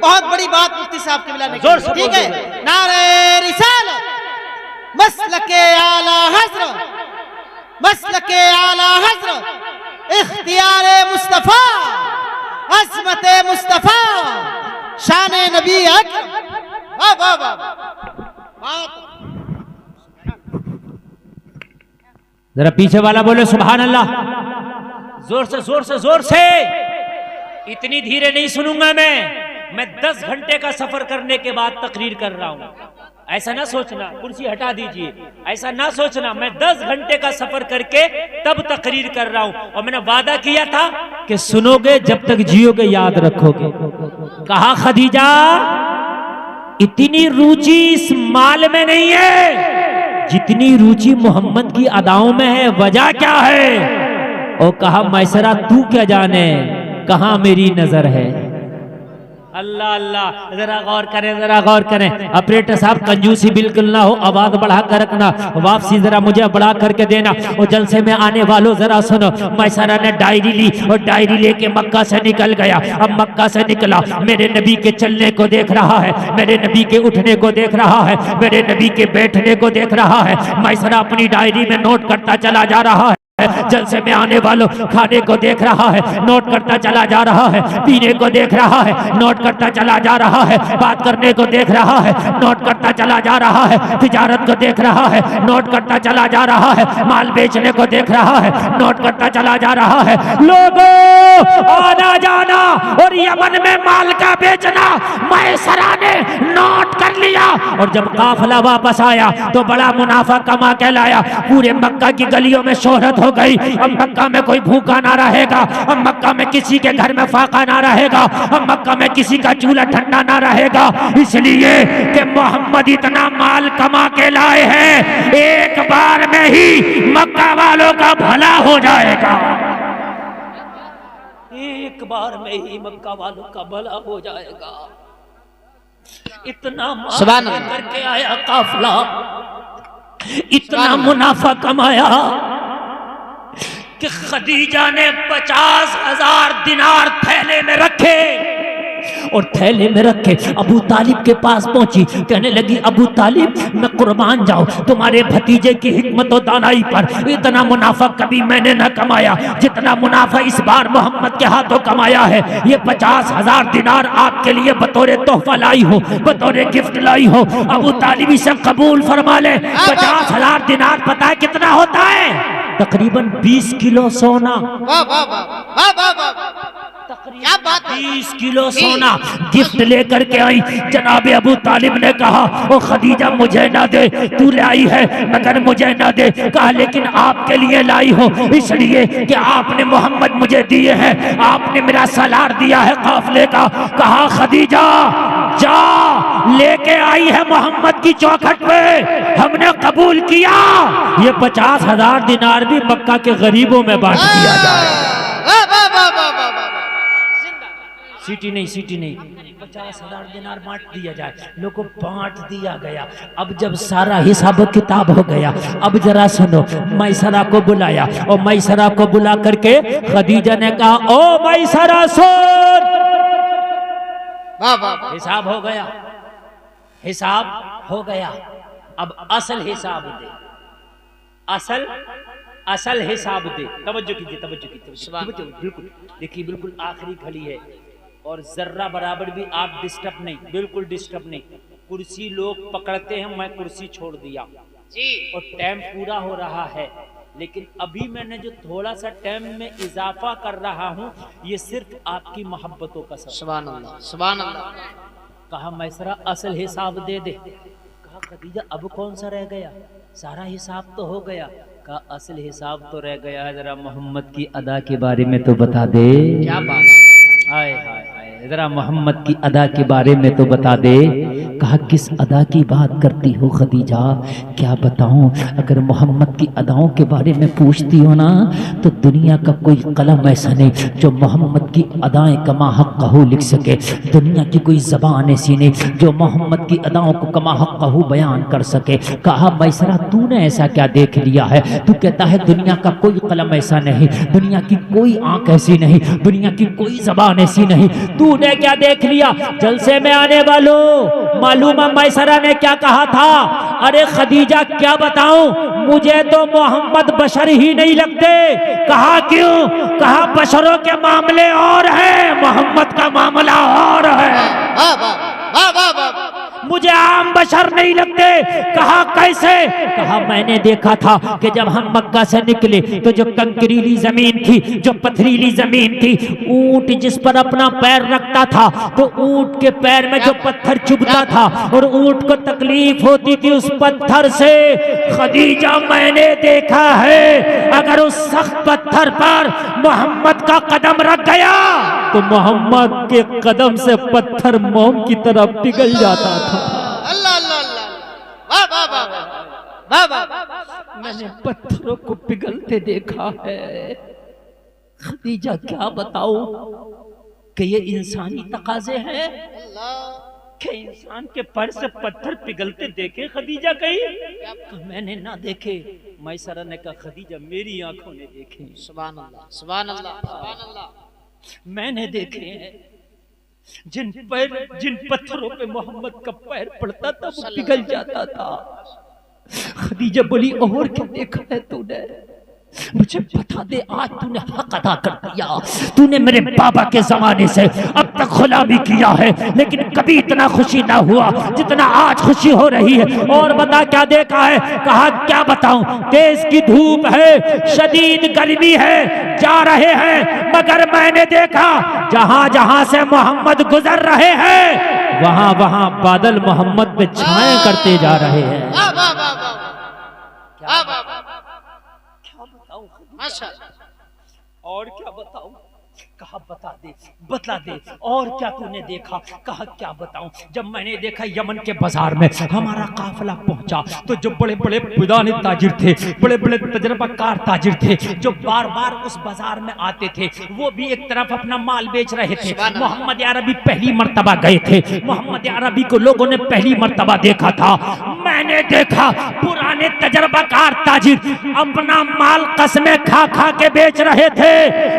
बहुत बड़ी बात मुफ्ती साहब के मिलाने जोर से ठीक बोल है। दो। नारे रिसालत, मसलके आला हजरत, मसलके आला हजरत, इख्तियारे मुस्तफा, अज़मत मुस्तफा, शान नबी अकरम। वाह वाह वाह, जरा पीछे वाला बोले सुभान अल्लाह। जोर से जोर से जोर से। इतनी धीरे नहीं सुनूंगा मैं 10 घंटे का सफर करने के बाद तकरीर कर रहा हूं। ऐसा ना सोचना, कुर्सी हटा दीजिए, ऐसा ना सोचना, मैं 10 घंटे का सफर करके तब तकरीर कर रहा हूं। और मैंने वादा किया था कि सुनोगे जब तक जियोगे याद रखोगे। कहा खदीजा इतनी रुचि इस माल में नहीं है जितनी रुचि मोहम्मद की अदाओं में है। वजह क्या है? और कहा मैसरा तू क्या जाने कहां मेरी नजर है। अल्लाह अल्लाह, जरा गौर करें, जरा गौर करें। ऑपरेटर साहब कंजूसी बिल्कुल ना हो, आवाज बढ़ा कर रखना, वापसी जरा मुझे बढ़ा करके देना। और जलसे में आने वालों जरा सुनो, मैसरा ने डायरी ली और डायरी लेके मक्का से निकल गया। अब मक्का से निकला, मेरे नबी के चलने को देख रहा है, मेरे नबी के उठने को देख रहा है, मेरे नबी के बैठने को देख रहा है। मैसरा अपनी डायरी में नोट करता चला जा रहा है। जलसे में आने वालों खाने को देख रहा है, नोट करता चला जा रहा है, पीने को देख रहा है, नोट करता चला जा रहा है, बात करने को देख रहा है, नोट करता चला जा रहा है, तिजारत को देख रहा है, नोट करता चला जा रहा है, माल बेचने को देख रहा है, नोट करता चला जा रहा है। लोगों आना जाना और यमन में माल का बेचना मैसरा ने नोट कर लिया। और जब काफिला वापस आया तो बड़ा मुनाफा कमा के लाया। पूरे मक्का की गलियों में शोहरत हो गई। अब मक्का में कोई भूखा ना रहेगा, अब मक्का में किसी के घर में फाका ना रहेगा, अब मक्का में किसी का चूल्हा ठंडा ना रहेगा। इसलिए कि मोहम्मद इतना माल कमा के लाए हैं, एक बार में ही मक्का वालों का भला हो जाएगा। एक बार में ही मक्का वालों का भला हो जाएगा। इतना माल करके आया काफिला, इतना मुनाफा कमाया कि खदीजा ने 50,000 दिनार थैले में रखे। और थैले में रखे अबू तालिब के पास पहुंची, कहने लगी अबू तालिब मैं कुर्बान जाऊं तुम्हारे भतीजे की हिकमत और दानाई पर। इतना मुनाफा कभी मैंने न कमाया जितना मुनाफा इस बार मोहम्मद के हाथों कमाया है। ये 50,000 दिनार आपके लिए बतौर तोहफा लाई हो, बतौर गिफ्ट लाई हो। अबू तालिब इसे कबूल फरमा ले। 50,000 दिनार पता है कितना होता है? तकरीबन 20 किलो सोना। क्या बात है? 20 किलो सोना गिफ्ट लेकर के आई। जनाबे अबू तालिब ने कहा ओ खदीजा मुझे ना दे, तू ले आई है मगर मुझे ना दे। कहा लेकिन आपके लिए लाई हो, इसलिए कि आपने मोहम्मद मुझे दिए हैं, आपने मेरा सलार दिया है काफिले का। कहा खदीजा जा लेके आई है मोहम्मद की चौखट पे, हमने कबूल किया। ये 50,000 दिनार भी मक्का के गरीबों में बांट दिया जाए। सीटी नहीं, सीटी नहीं, 50,000 दिनार बांट दिया जाए। लोगों को बांट दिया गया। अब जब सारा हिसाब किताब हो गया, अब जरा सुनो, मैसरा को बुलाया और मैसरा को बुला करके खदीजा ने कहा ओ मैसरा सुन, हिसाब हो गया, हिसाब हो गया। अब असल हिसाब दे, असल हिसाब दे। तवज्जो कीजिए, तवज्जो कीजिए, बिल्कुल देखिए, बिल्कुल आखिरी घड़ी है और जर्रा बराबर भी आप डिस्टर्ब नहीं, बिल्कुल डिस्टर्ब नहीं। कुर्सी लोग पकड़ते हैं, मैं कुर्सी छोड़ दिया जी और टाइम पूरा हो रहा है। लेकिन अभी मैंने जो थोड़ा सा टाइम में इजाफा कर रहा हूँ ये सिर्फ आपकी मोहब्बतों का सबब। सुभान अल्लाह, सुभान अल्लाह। कहा मैसरा असल हिसाब दे दे। कहा खदीजा अब कौन सा रह गया, सारा हिसाब तो हो गया। कहा असल हिसाब तो रह गया है, जरा मोहम्मद की अदा के बारे में तो बता दे। क्या बात, आए हाय हाय, जरा मोहम्मद की अदा के बारे में तो बता दे। कहा किस अदा की बात करती हो खदीजा, क्या बताऊं? अगर मोहम्मद की अदाओं के बारे में पूछती हो ना तो दुनिया का कोई कलम ऐसा नहीं जो मोहम्मद की अदाएं कमा हक कहू लिख सके। दुनिया की कोई जबान ऐसी नहीं जो मोहम्मद की अदाओं को कमा हक कहू बयान कर सके। कहा मैसरा तूने ऐसा क्या देख लिया है? तू कहता है दुनिया का कोई कलम ऐसा नहीं, दुनिया की कोई आंख ऐसी नहीं, दुनिया की कोई जबान ऐसी नहीं, तूने क्या देख लिया? जलसे में आने वालों मालूम है मैसरा ने क्या कहा था? अरे खदीजा क्या बताऊं, मुझे तो मोहम्मद बशर ही नहीं लगते। कहा क्यों? कहा बशरों के मामले और है, मोहम्मद का मामला और है। मुझे आम बशर नहीं लगते, कहा कैसे? कहा मैंने देखा था कि जब हम मक्का से निकले तो जो कंकरीली जमीन थी, जो पथरीली जमीन थी, ऊंट जिस पर अपना पैर रखता था तो ऊंट के पैर में जो पत्थर चुभता था और ऊंट को तकलीफ होती थी उस पत्थर से। खदीजा मैंने देखा है अगर उस सख्त पत्थर पर मोहम्मद का कदम रख गया तो मोहम्मद के कदम से पत्थर मोम की तरह पिघल जाता था। अल्लाह अल्लाह अल्लाह, वाह वाह वाह वाह वाह। मैंने पत्थरों को पिघलते देखा है। खदीजा क्या बताओ कि ये इंसानी तकाजे हैं कि इंसान के पर से पत्थर पिघलते देखे खदीजा कहीं? मैंने ना देखे। मैसरा ने कहा खदीजा मेरी आंखों ने देखे। सुभान अल्लाह सुभान अल्लाह सुभान अल्लाह। मैंने देखे हैं जिन पत्थरों पे मोहम्मद का पैर पड़ता था वो पिघल जाता था। खदीजा बोली और क्या देखा है तूने? मुझे बता दे, आज तूने हक अदा कर दिया। तूने मेरे बाबा के जमाने से अब तक गुलामी किया है लेकिन कभी इतना खुशी ना हुआ जितना आज खुशी हो रही है। और बता क्या देखा है? कहा क्या बताऊं, तेज की धूप है, शदीद गर्मी है, जा रहे हैं मगर मैंने देखा जहां जहां से मोहम्मद गुजर रहे हैं वहां वहां बादल मोहम्मद पे छाए करते जा रहे हैं। और क्या बताऊं? कहा बता दे, बतला दे और क्या तूने देखा? कहा क्या बताऊं, जब मैंने देखा यमन के बाजार में हमारा काफिला पहुंचा तो जो बड़े बड़े पुराने ताजिर थे, बड़े बड़े तजर्बाकार ताजिर थे जो बार बार उस बाजार में आते थे, वो भी एक तरफ अपना माल बेच रहे थे। मोहम्मद अरबी पहली मर्तबा गए थे, मोहम्मद अरबी को लोगों ने पहली मर्तबा देखा था। मैंने देखा पुराने तजर्बाकार ताजिर अपना माल कसमें खा खा के बेच रहे थे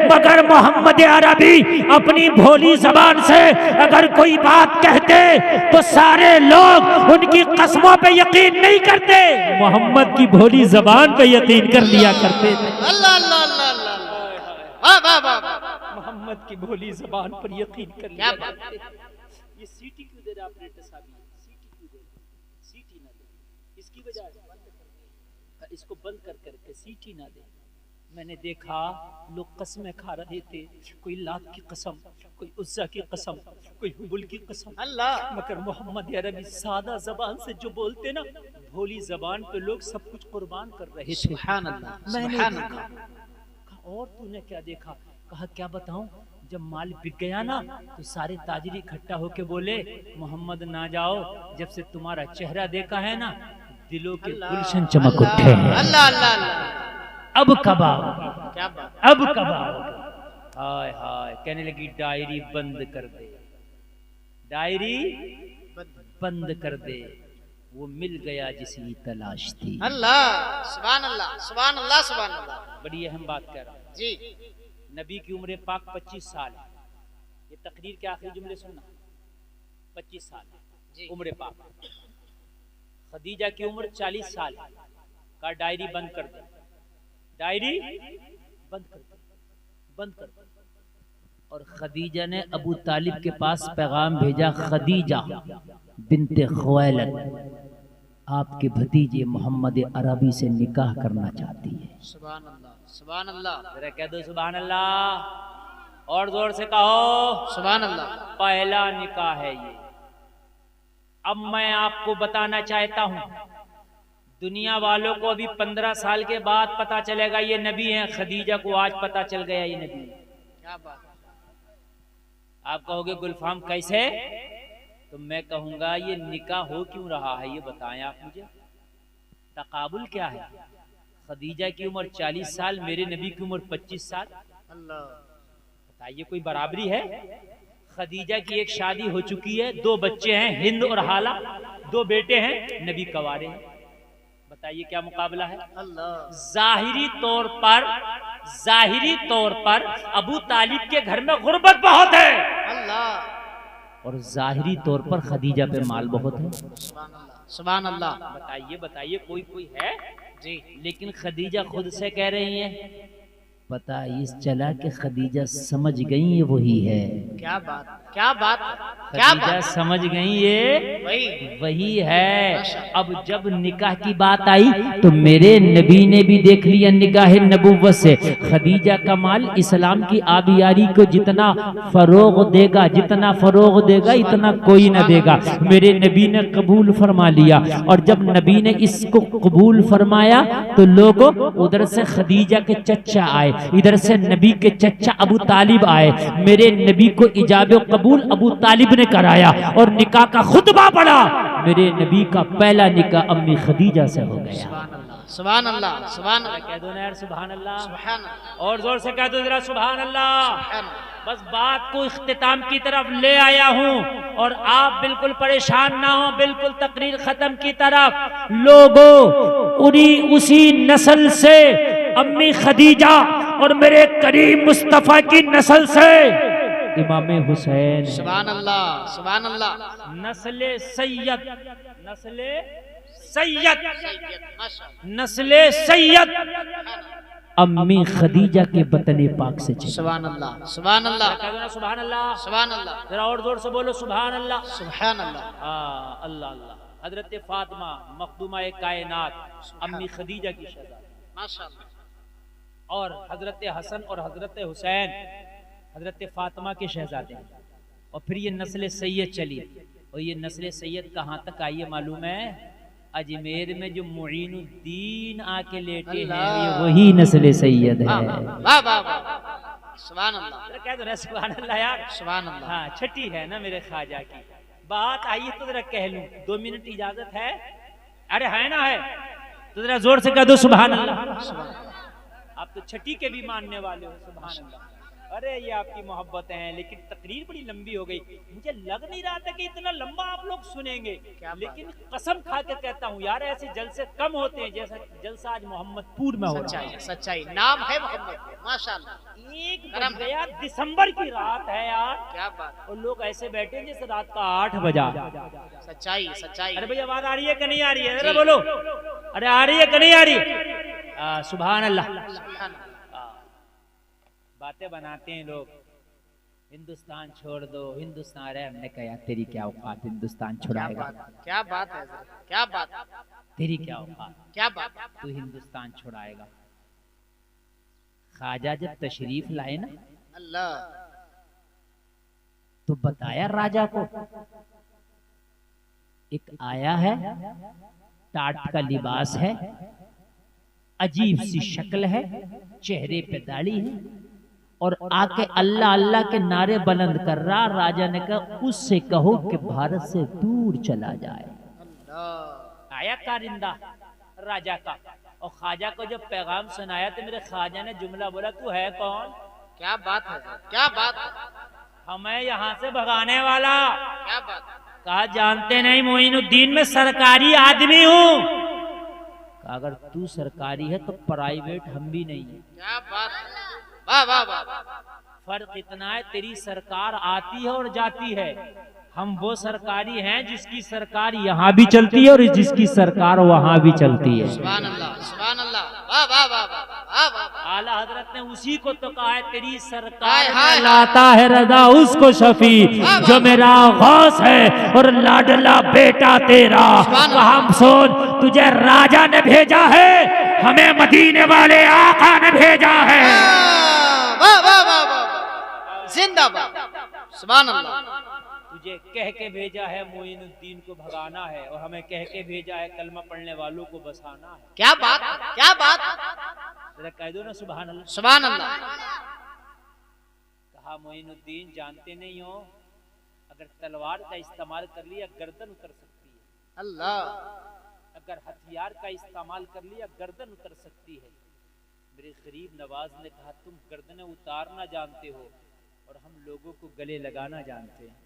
मगर मोहम्मद अरबी अपनी भोली जबान से अगर कोई बात कहते तो सारे लोग उनकी कसमों पे यकीन नहीं करते, मोहम्मद की भोली जबान पे यकीन कर लिया करते थे। अल्लाह अल्लाह अल्लाह, वाह वाह वाह। मोहम्मद की भोली जबान पर यकीन कर लिया करते। ये सीटी क्यों दे रहा ऑपरेटर साहब? सीटी क्यों दे रहा? सीटी ना दे, इसकी वजह से इसको बंद कर करके सीटी ना दे। मैंने देखा लोग कसमें खा रहे थे, कोई लात की कसम, कोई उज्जा की कसम, कोई हुबुल की कसम। अल्लाह मगर मोहम्मद अरबी सादा जबान से जो बोलते ना, भोली जबान पे लोग सब कुछ कुर्बान कर रहे थे। सुभान अल्लाह मैंने सुभान देखा। कहा और तूने क्या देखा? कहा क्या बताऊं, जब माल बिक गया ना तो सारे ताजिर इकट्ठा होके बोले मोहम्मद ना जाओ, जब से तुम्हारा चेहरा देखा है ना दिलों के गुलशन चमक उठे हैं। अल्लाह अल्लाह अल्लाह। अब कब आओगे? क्या बात। अब कब आओगे? हाय हाय कहने लगी डायरी बंद कर दे, डायरी बंद कर दे। वो मिल गया जिसकी तलाश थी। अल्लाह सुभान अल्लाह सुभान अल्लाह सुभान अल्लाह। बड़ी अहम बात कह रहा हूं जी। नबी की उम्र पाक 25 साल है। ये तकरीर के आखिरी जुमले सुनना, 25 साल उम्र पाक। खदीजा की उम्र 40 साल है। का डायरी बंद कर दे, डायरी बंद कर दे, बंद कर दे। और खदीजा ने अबू तालिब के पास पैगाम भेजा, खदीजा बिनते खुवैलद आपके भतीजे मोहम्मद अरबी से निकाह करना चाहती है। सुभान अल्लाह सुभान अल्लाह। जरा कह दो सुभान अल्लाह, और जोर से कहो सुभान अल्लाह। पहला निकाह है ये। अब मैं आपको बताना चाहता हूं, दुनिया वालों को अभी 15 साल के बाद पता चलेगा ये नबी हैं, खदीजा को आज पता चल गया ये नबी है। क्या बात। आप कहोगे गुलफाम कैसे? तो मैं कहूंगा ये निकाह हो क्यों रहा है ये बताएं आप मुझे। तकाबुल क्या है? खदीजा की उम्र 40 साल, मेरे नबी की उम्र 25 साल। अल्लाह बताइए कोई बराबरी है? खदीजा की एक शादी हो चुकी है, 2 बच्चे हैं, हिंद और हाला, 2 बेटे हैं, नबी कवारे हैं। बताइए क्या मुकाबला है? अल्लाह। जाहिरी तौर पर अबू तालिब के घर में गुर्बत बहुत है, अल्लाह। और जाहिरी तौर पर खदीजा पे माल बहुत है। सुभान अल्लाह सुभान अल्लाह। बताइए बताइए कोई है जी। लेकिन खदीजा खुद से कह रही है, पता इस चला के खदीजा समझ गई है वही है। क्या बात क्या बात। क्या खदीजा बात? समझ गई ये वही वही है। अब जब निकाह की बात आई तो मेरे नबी ने भी देख लिया निगाह नबुव्वत से, खदीजा का माल इस्लाम की आबियारी को जितना फरोग देगा, जितना फरोग देगा इतना कोई न देगा। मेरे नबी ने कबूल फरमा लिया, और जब नबी ने इसको कबूल फरमाया तो लोगों उधर से खदीजा के चचा आए, इधर से नबी के चचा अबू तालिब आए। मेरे नबी को इजाब कबूल अबू तालिब ने कराया और निकाह का खुतबा पढ़ा। मेरे नबी का पहला निकाह अम्मी खदीजा से हो गया। सुभान अल्लाह, सुभान अल्लाह, कह दो ना यार सुभान अल्लाह, सुभान अल्लाह, और जोर से कह दो जरा सुभान अल्लाह। सुभान अल्लाह। बस बात को इख्तिताम की तरफ ले आया हूं, और आप बिल्कुल परेशान ना हो, बिल्कुल तकरीर खत्म की तरफ। लोगों उसी नस्ल से अम्मी खदीजा और मेरे करीम मुस्तफा की नस्ल से इमाम हुसैन, सुभान अल्लाह, सुभान अल्लाह, नस्ले सैयद, नस्ले सैयद, माशाअल्लाह, नस्ले सैयद अम्मी खदीजा के बतने पाक से चले। सुभान अल्लाह, सुभान अल्लाह, कह दो ना सुभान अल्लाह, सुभान अल्लाह, जरा और जोर से बोलो सुभान अल्लाह। सुभान अल्लाह, अल्लाह अल्लाह। हजरत फातिमा मखदूमा कायनात अम्मी खदीजा की शहजादी, माशाअल्लाह, और हजरत हसन और हजरत हुसैन हजरत फातिमा के शहजादे। और फिर ये नस्ल सैयद चली, और ये नस्ल सैयद कहाँ तक आई है मालूम है? अजमेर में जो मुईनुद्दीन आके लेटे हैं ये वही नस्ल सैयद है। वाह वाह वाह, सुभान अल्लाह, कह दो ना सुभान अल्लाह यार। सुभान अल्लाह। हाँ, छठी है ना मेरे ख्वाजा की बात। आइए तो जरा कह लूं, 2 मिनट इजाजत है? अरे है ना, है तो जरा जोर से कह दो सुभान अल्लाह। आप तो छठी के भी मानने वाले हो, सुभान अल्लाह। अरे ये आपकी मोहब्बत है, लेकिन तकरीर बड़ी लंबी हो गई। मुझे लग नहीं रहा था कि इतना लंबा आप लोग सुनेंगे, लेकिन कसम खा के कहता हूँ यार, ऐसे जलसे कम होते हैं जैसा जलसा आज मोहम्मदपुर में हो रहा सच्चाई, है। सच्चाई, नाम है मोहम्मद, माशाअल्लाह। एक बज गया, दिसंबर की रात है यार, क्या बात, और लोग ऐसे बैठे हैं जैसे रात का 8 बजा। सच्चाई, सच्चाई। अरे भाई आवाज आ रही है कि नहीं आ रही है? अरे बोलो, अरे आ रही है कि नहीं आ रही? सुभान अल्लाह। सुभान अल्लाह। बातें बनाते हैं लोग, हिंदुस्तान छोड़ दो, हिंदुस्तान। अरे हमने कहा यार तेरी क्या औकात, हिंदुस्तान क्या छुड़ाएगा? बात, क्या बात है, क्या बात, तेरी क्या औकात, क्या बात, तू हिंदुस्तान छुड़ाएगा? ख्वाजा जब तशरीफ लाए ना, अल्लाह, तो बताया राजा को, एक आया है, टाट का लिबास है, अजीब सी शक्ल है, चेहरे पे दाढ़ी है, और आके अल्लाह अल्लाह के नारे बुलंद कर रहा। राजा ने कहा उससे कहो कि भारत से दूर चला जाए। अल्लाह, आया कारिंदा राजा का, और ख्वाजा को जब पैगाम सुनाया तो मेरे ख्वाजा ने जुमला बोला, तू है कौन? क्या बात है, क्या बात है, हमें यहाँ से भगाने वाला। क्या बात, कहा जानते नहीं, मोइनुद्दीन में सरकारी आदमी हूँ। कहा अगर तू सरकारी है तो प्राइवेट हम भी नहीं है। क्या बात, वाह वाह वाह, फर्क इतना है, तेरी सरकार आती है और जाती है, हम वो सरकारी हैं जिसकी सरकार यहाँ भी चलती है और जिसकी सरकार वहाँ भी चलती है। सुभान अल्लाह, सुभान अल्लाह, वाह वाह वाह वाह वाह। आला हजरत ने उसी को तो कहा है, तेरी हाय, सरकार हाय, में लाता है रजा उसको शफी, जो मेरा गौस है और लाडला बेटा तेरा। हम सुन, तुझे राजा ने भेजा है, हमें मदीने वाले आका ने भेजा है। वाह वाह वाह वाह, जिंदाबाद, सुभान अल्लाह। तुझे कह के भेजा है मोइनुद्दीन को भगाना है, और हमें कह के भेजा है कलमा पढ़ने वालों को बसाना है। क्या बात, क्या बात, जरा कह दो ना सुभान अल्लाह। सुभान अल्लाह। कहा मोइनुद्दीन जानते नहीं हो, अगर तलवार का इस्तेमाल कर लिया गर्दन उतर सकती है, अल्लाह, अगर हथियार का इस्तेमाल कर लिया गर्दन उतर सकती है। मेरे गरीब नवाज ने कहा तुम गर्दनें उतारना जानते हो और हम लोगों को गले लगाना जानते हैं।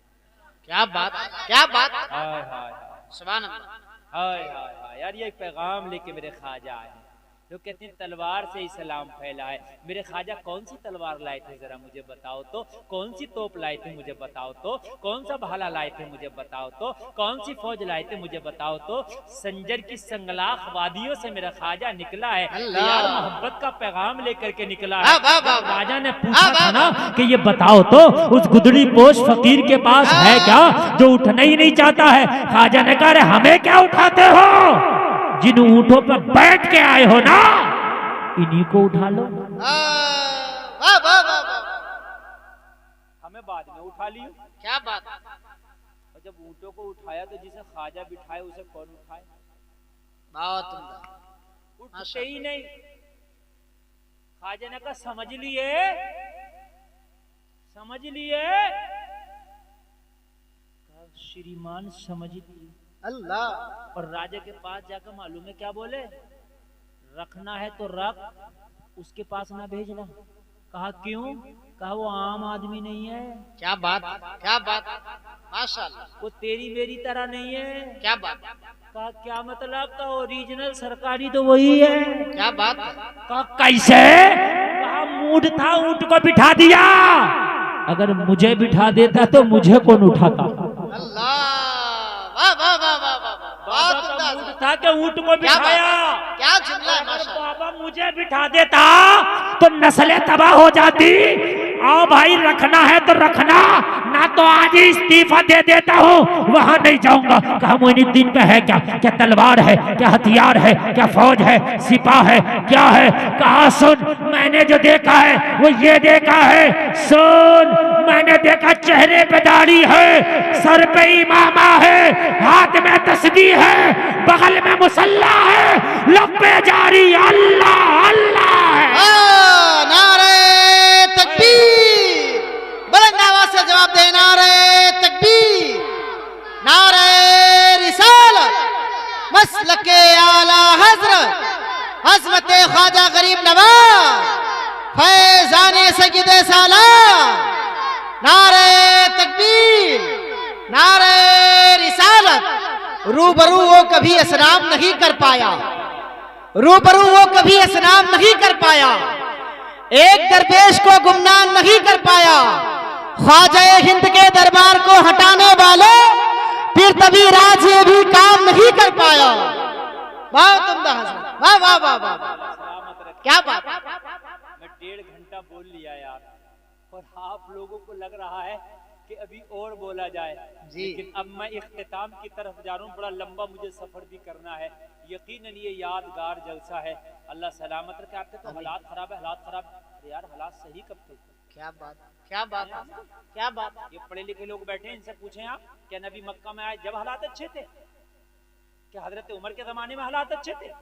क्या बात, क्या बात, हाय हाय हाय, सुभान अल्लाह। हाय हाय हाय यार, ये पैगाम लेके मेरे ख्वाजा आए हैं। तो कहते हैं तलवार से इस्लाम फैला है। मेरे ख्वाजा कौन सी तलवार लाए थे जरा मुझे बताओ तो, कौन सी तोप लाए थे मुझे बताओ तो, कौन सा भाला लाए थे मुझे बताओ तो, कौन सी फौज लाए थे मुझे बताओ तो। संजर की संगलाख वादियों से मेरा ख्वाजा निकला है, यार मोहब्बत का पैगाम लेकर के निकला है। राजा ने पूछा था ना कि ये बताओ तो उस गुदड़ी पोश फकीर के पास है क्या जो उठना ही नहीं चाहता है। ख्वाजा ने कहा हमें क्या उठाते हो, जिन ऊंटों पर बैठ के आए हो ना इन्हीं को उठा लो। हमें बाद में उठा लियो। क्या बात। और जब ऊंटों को उठाया तो जिसे ख्वाजा बिठाए उसे कौन उठाए? बहुत उठते ही नहीं। ख्वाजा ने कहा समझ लिए, समझ लिए। श्रीमान समझ लिए अल्लाह। और राजा के पास जाकर मालूम है क्या बोले, रखना है तो रख, उसके पास ना भेजना। कहा क्यों? कहा वो आम आदमी नहीं है। क्या बात, क्या बात, माशाल्लाह। वो तेरी मेरी तरह नहीं है। क्या बात। कहा क्या मतलब? का ओरिजिनल सरकारी तो वही है। क्या बात। कहा कैसे? कहा मूड था ऊंट को बिठा दिया, अगर मुझे बिठा देता तो मुझे कौन उठाता। अल्लाह, वाह वाह वाह वाह वाह, बहुत मूड था कि ऊंट को बिठाया। क्या जुमला है माशाल्लाह। बाबा मुझे बिठा देता तो नस्लें तबाह हो जाती। आओ भाई रखना है तो रखना, ना तो आज ही इस्तीफा दे देता हूँ, वहां नहीं जाऊंगा। कहा मोइनुद्दीन पे है क्या? क्या तलवार है, क्या हथियार है, क्या फौज है, सिपाह है, क्या है? कहा सुन, मैंने जो देखा है वो ये देखा है। सुन, मैंने देखा चेहरे पे दाढ़ी है, सर पे इमामा है, हाथ में तस्बीह है, बगल में मुसल्ला है, लब्बे जारी अल्लाह अल्लाह है। नारे तकबीर, बुलंद आवाज से जवाब दे। नारे तकबीर, नारे रिसालत, मसलके आला हजरत हज़रत ख्वाजा गरीब नवाज फैज़ाने सय्यदे सालार। नारे तकबीर, नारे रिसालत। रूबरू वो कभी असनाम नहीं कर पाया, रूबरू वो कभी असनाम नहीं कर पाया, एक दरवेश को गुमनाम नहीं कर पाया। ख्वाजा हिंद के दरबार को हटाने वाले फिर तभी राज ये भी काम नहीं कर पाया। बहुत उम्दा हज़रत, वाह वाह वाह वाह, क्या बात। मैं 1.5 घंटा बोल लिया यार, और आप लोगों को लग रहा है कि अभी और बोला जाए जी। लेकिन अब मैं इख्तिताम की तरफ जा रहा हूँ। बड़ा लंबा मुझे सफर भी करना है। यकीनन ये यादगार जलसा है। अल्लाह सलामत रखे। आपके तो हालात खराब है, हालात खराब। यार हालात सही कब थे? क्या बात, क्या बात, क्या बात। ये पढ़े लिखे लोग बैठे हैं, इनसे पूछें आप, क्या नबी मक्का में आए जब हालात अच्छे थे? क्या हजरत उमर के जमाने में हालात अच्छे थे?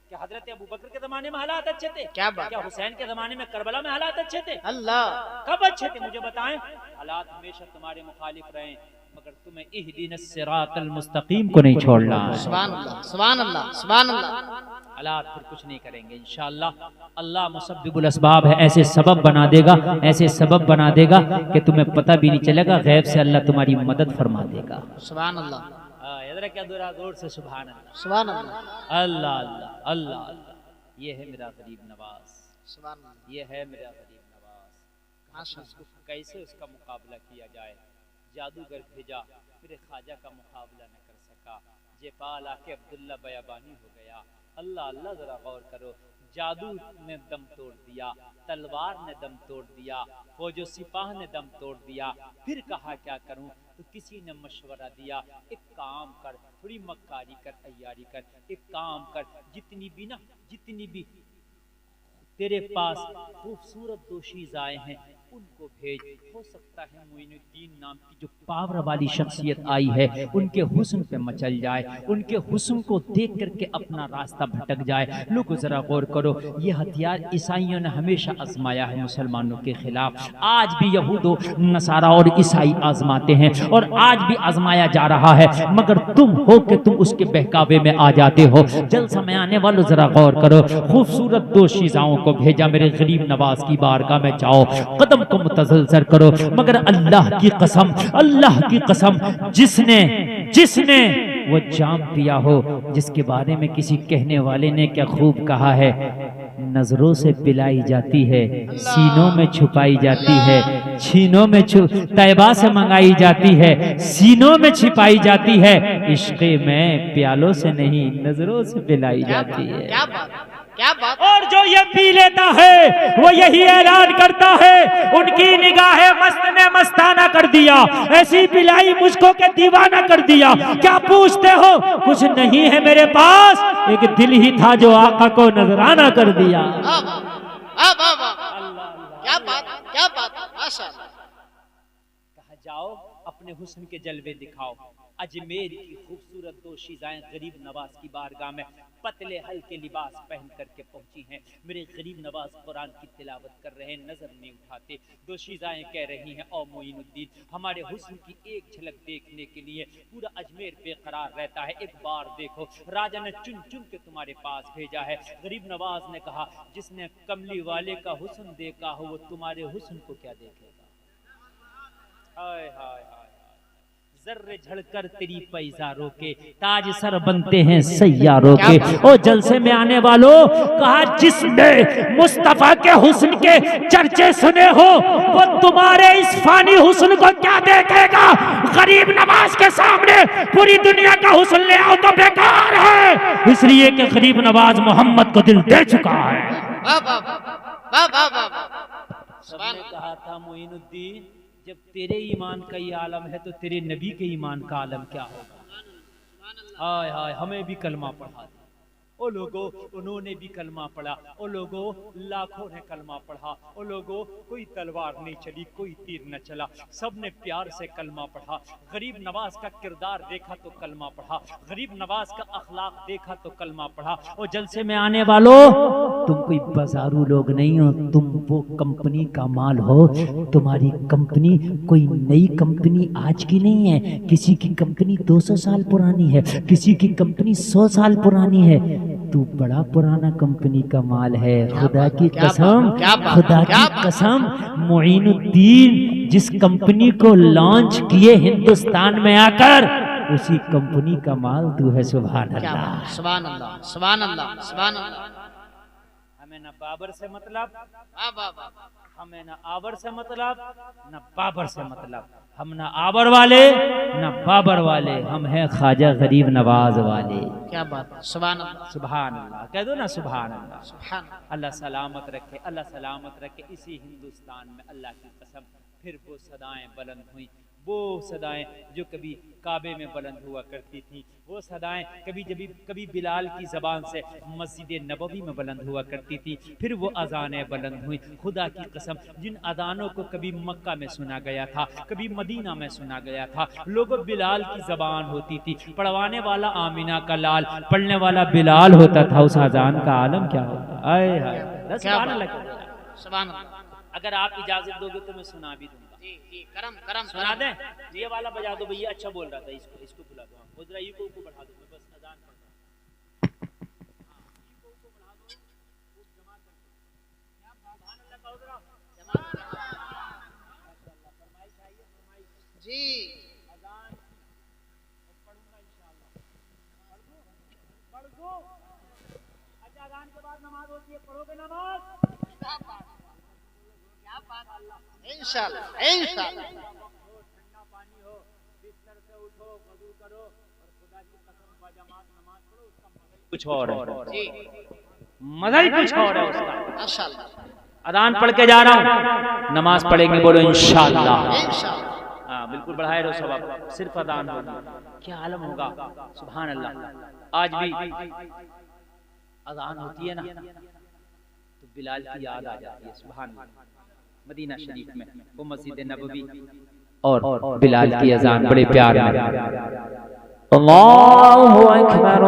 क्या हजरत अबू बकर के जमाने में हालात अच्छे थे? क्या बात। क्या हुसैन के जमाने में करबला में हालात अच्छे थे? अल्लाह, कब अच्छे थे मुझे बताएं। हालात हमेशा तुम्हारे मुखालिफ रहे, मगर तुम्हें इहदिनस सिरातल मुस्तकीम को नहीं छोड़ना है। सुभान अल्लाह, सुभान अल्लाह, सुभान अल्लाह। हालात फिर कुछ नहीं करेंगे इंशाअल्लाह। अल्लाह मुसब्बिबुल असबाब है, ऐसे सबब बना देगा, ऐसे सबब बना देगा कि तुम्हें पता भी नहीं चलेगा। गैब से अल्लाह तुम्हारी मदद फरमा देगा। सुभान अल्लाह, इधर क्या जोर से सुभान अल्लाह, सुभान अल्लाह, अल्लाह अल्लाह अल्लाह अल्लाह। ये है मेरा गरीब नवाज, सुभान अल्लाह, ये है मेरा गरीब नवाज। उसको कैसे उसका मुकाबला किया जाए? जादूगर भेजा, फिर ख्वाजा का मुकाबला न कर सका। जेपाल आके अब्दुल्ला बयाबानी हो गया। अल्लाह अल्लाह, जरा गौर करो। जादू ने दम तोड़ दिया, तलवार ने दम तोड़ दिया, फौजो सिपाह ने दम तोड़ दिया। फिर कहा क्या करूं? तो किसी ने मशवरा दिया, एक काम कर, थोड़ी मक्कारी कर, तैयारी कर, एक काम कर, जितनी भी तेरे पास खूबसूरत दोशीज आए हैं उनको भेज। हो सकता है मोइनुद्दीन नाम की जो पावर वाली शख्सियत आई है उनके हुस्न पे मचल जाए, उनके हुस्न को देख करके अपना रास्ता भटक जाए। लोगों जरा गौर करो, ये हथियार ईसाइयों ने हमेशा आजमाया है मुसलमानों के खिलाफ। आज भी यहूदो नसारा और ईसाई आजमाते हैं और आज भी आजमाया जा रहा है, मगर तुम हो कि तुम उसके बहकावे में आ जाते हो। जलसा में आने वालों जरा गौर करो, खूबसूरत दो शीजाओं को भेजा मेरे गरीब नवाज की बारगाह में जाओ, कदम को मुतसलसल करो। मगर अल्लाह की कसम, अल्लाह की कसम, जिसने वो जाम पिया हो जिसके बारे में किसी कहने वाले ने क्या खूब कहा है, नजरों से पिलाई जाती है, सीनों में छुपाई जाती है, छीनों में तैबा से मंगाई जाती है, सीनों में छिपाई जाती है, इश्क़े में प्यालों से नहीं नजरों से पिलाई जाती है। क्या बात, क्या बात। और जो ये पी लेता है वो यही ऐलान करता है, उनकी निगाहें मस्त ने मस्ताना कर दिया, ऐसी पिलाई मुझको के दीवाना कर दिया। क्या पूछते हो, कुछ नहीं है मेरे पास, एक दिल ही था जो आका को नजराना कर दिया। क्या बात, क्या बात, माशाअल्लाह। कहा जाओ अपने हुस्न के जलवे दिखाओ, अजमेर की खूबसूरत दो शीजाएं गरीब नवाज की बारगाह में पतले हल्के लिबास पहन करके पहुंची हैं। मेरे गरीब नवाज कुरान की तिलावत कर रहे हैं, नजर नहीं उठाते। दो शीजाएं कह रही हैं, ओ मोइनुद्दीन, हमारे हुस्न की एक झलक देखने के लिए पूरा अजमेर बेकरार रहता है, एक बार देखो। राजा ने चुन चुन के तुम्हारे पास भेजा है। गरीब नवाज ने कहा, जिसने कमली वाले का हुस्न देखा हो वो तुम्हारे हुस्न को क्या देखेगा। हाय हाय हाय, जर्रे झड़कर तेरी पैजारों के ताज सर बनते हैं सैयारों के। ओ जलसे में आने वालों, कहा जिसने मुस्तफा के हुस्न के चर्चे सुने हो वो तुम्हारे इस फानी हुस्न को क्या देखेगा। गरीब नवाज के सामने पूरी दुनिया का हुस्न ले आओ तो बेकार है, इसलिए कि गरीब नवाज मोहम्मद को दिल दे चुका है। सबने कहा था, मोइनुद्दीन जब तेरे ईमान का ये आलम है तो तेरे नबी के ईमान का आलम क्या होगा। हाय हाय, हमें भी कलमा पढ़ा दो। ओ लोगों, उन्होंने भी कलमा पढ़ा। ओ लोगों, लाखों ने कलमा पढ़ा। ओ लोगों, कोई तलवार नहीं चली, कोई तीर न चला, सब ने प्यार से कलमा पढ़ा। गरीब नवाज का किरदार देखा तो कलमा पढ़ा, गरीब नवाज का अखलाक देखा तो कलमा पढ़ा। और जलसे में आने वालों, तुम कोई बाजारू लोग नहीं हो, तुम वो कंपनी का माल हो। तुम्हारी कंपनी कोई नई कंपनी आज की नहीं है, किसी की कंपनी 200 साल पुरानी है, किसी की कंपनी 100 साल पुरानी है। तू बड़ा पुराना कंपनी का माल है। खुदा की कसम, खुदा की कसम, मोइनुद्दीन जिस कंपनी को लॉन्च किए हिंदुस्तान में आकर, उसी कंपनी का माल तू है। सुभान अल्लाह, सुभान अल्लाह, सुभान अल्लाह, सुभान अल्लाह। हमें न बाबर से मतलब, हमें न आवर से मतलब, न बाबर से मतलब। हम न आवर वाले न बाबर वाले, हम हैं ख्वाजा गरीब नवाज वाले। क्या बात, सुभान अल्लाह, सुभान अल्लाह कह दो ना, सुभान अल्लाह। सुभान अल्लाह सलामत रखे, अल्लाह सलामत रखे। इसी हिंदुस्तान में अल्लाह की कसम फिर वो सदाएं बुलंद हुई, वो सदाएं जो कभी काबे में बुलंद हुआ करती थी, वो सदाएं कभी बिलाल की ज़बान से मस्जिद नबवी में बुलंद हुआ करती थी, फिर वो अज़ानें बुलंद हुई। खुदा की कसम, जिन अज़ानों को कभी मक्का में सुना गया था, कभी मदीना में सुना गया था, लोगों बिलाल की ज़बान होती थी, पढ़वाने वाला आमिना का लाल, पढ़ने वाला बिलाल होता था। उस अज़ान का आलम क्या होता। आए हाय, सुभान अल्लाह। अगर आप इजाजत दोगे तो मैं सुना भी दूंगा। जी जी, करम करम सुना दें। ये वाला बजा दो भैया, अच्छा बोल रहा था, इसको बुला दो। वो जरा को बढ़ा दो, मैं बस अजान पढ़ता हूं। जी अजान पढ़ूंगा इंशाल्लाह। पढ़ दो। अच्छा, अजान के बाद नमाज होती है, पढ़ोगे नमाज इंशाल्लाह, इंशाल्लाह। ठंडा पानी हो, बिस्तर से उठो, वजू करो और खुदा की कसम बजमात नमाज पढ़ो, उसका मजा ही कुछ और है। जी, मजा ही कुछ और है उसका। माशाअल्लाह, अजान पढ़ के जा रहा हूँ, नमाज पढ़ेंगे, बोलो इंशाल्लाह। इंशाल्लाह। हाँ बिल्कुल, बढ़ाए रहो सब, सिर्फ अजान होगी, क्या आलम होगा। सुभान अल्लाह। आज भी अजान होती है ना तो बिलाल की याद आ जाती है। सुभान अल्लाह। मदीना शरीफ में वो मस्जिद नबवी और बिलाल की अजान बड़े प्यार में। अल्लाहु अकबर,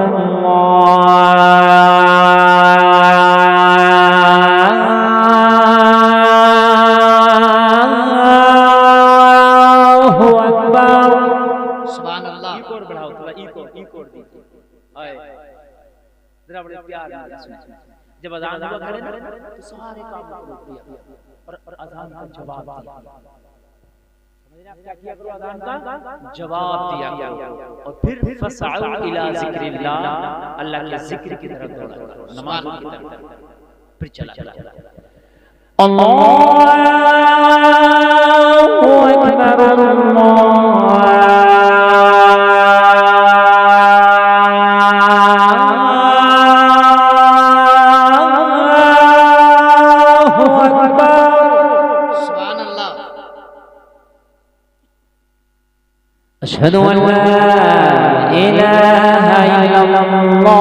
अल्लाहु अकबर। सुभान अल्लाह। इको बढ़ाओ थोड़ा, इको दीजिए। आए जरा बड़े प्यार में। जब अजान हुआ करे ना तो सारे काम रोक दिया और अजान का जवाब दिया। क्या किया करो अजान का जवाब दिया करो और फिर फसअउ इला जिक्रिल्लाह, अल्लाह के जिक्र की तरफ दौड़ा करो, नमाज की तरफ। फिर चला अल्लाहु अकबर अशहदु अल्ला इलाहा इल्लल्लाह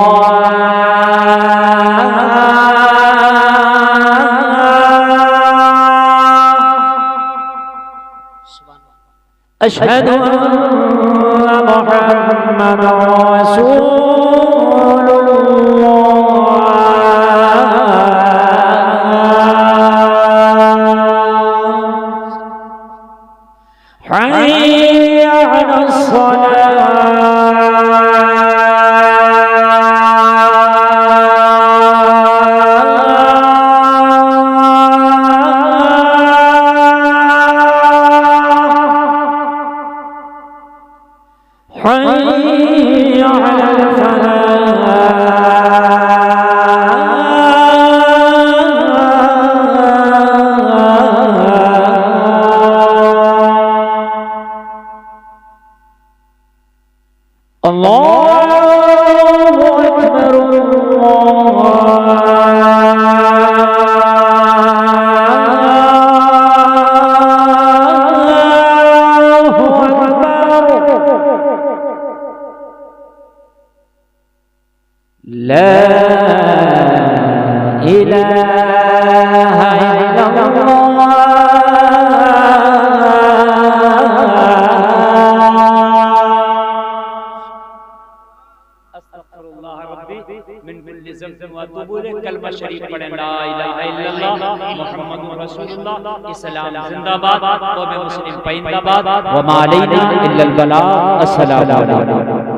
अशहदु अन्ना मुहम्मदर रसूलुल्लाह हय्या अलस कलमा शरीफ पढ़े ला इलाहा इल्लल्लाह मुहम्मदुर रसूलुल्लाह, इस्लाम जिंदाबाद, कौम मुस्लिम पैंदाबाद, व मा अलैना इल्लल बलाग। अस्सलामु अलैकुम।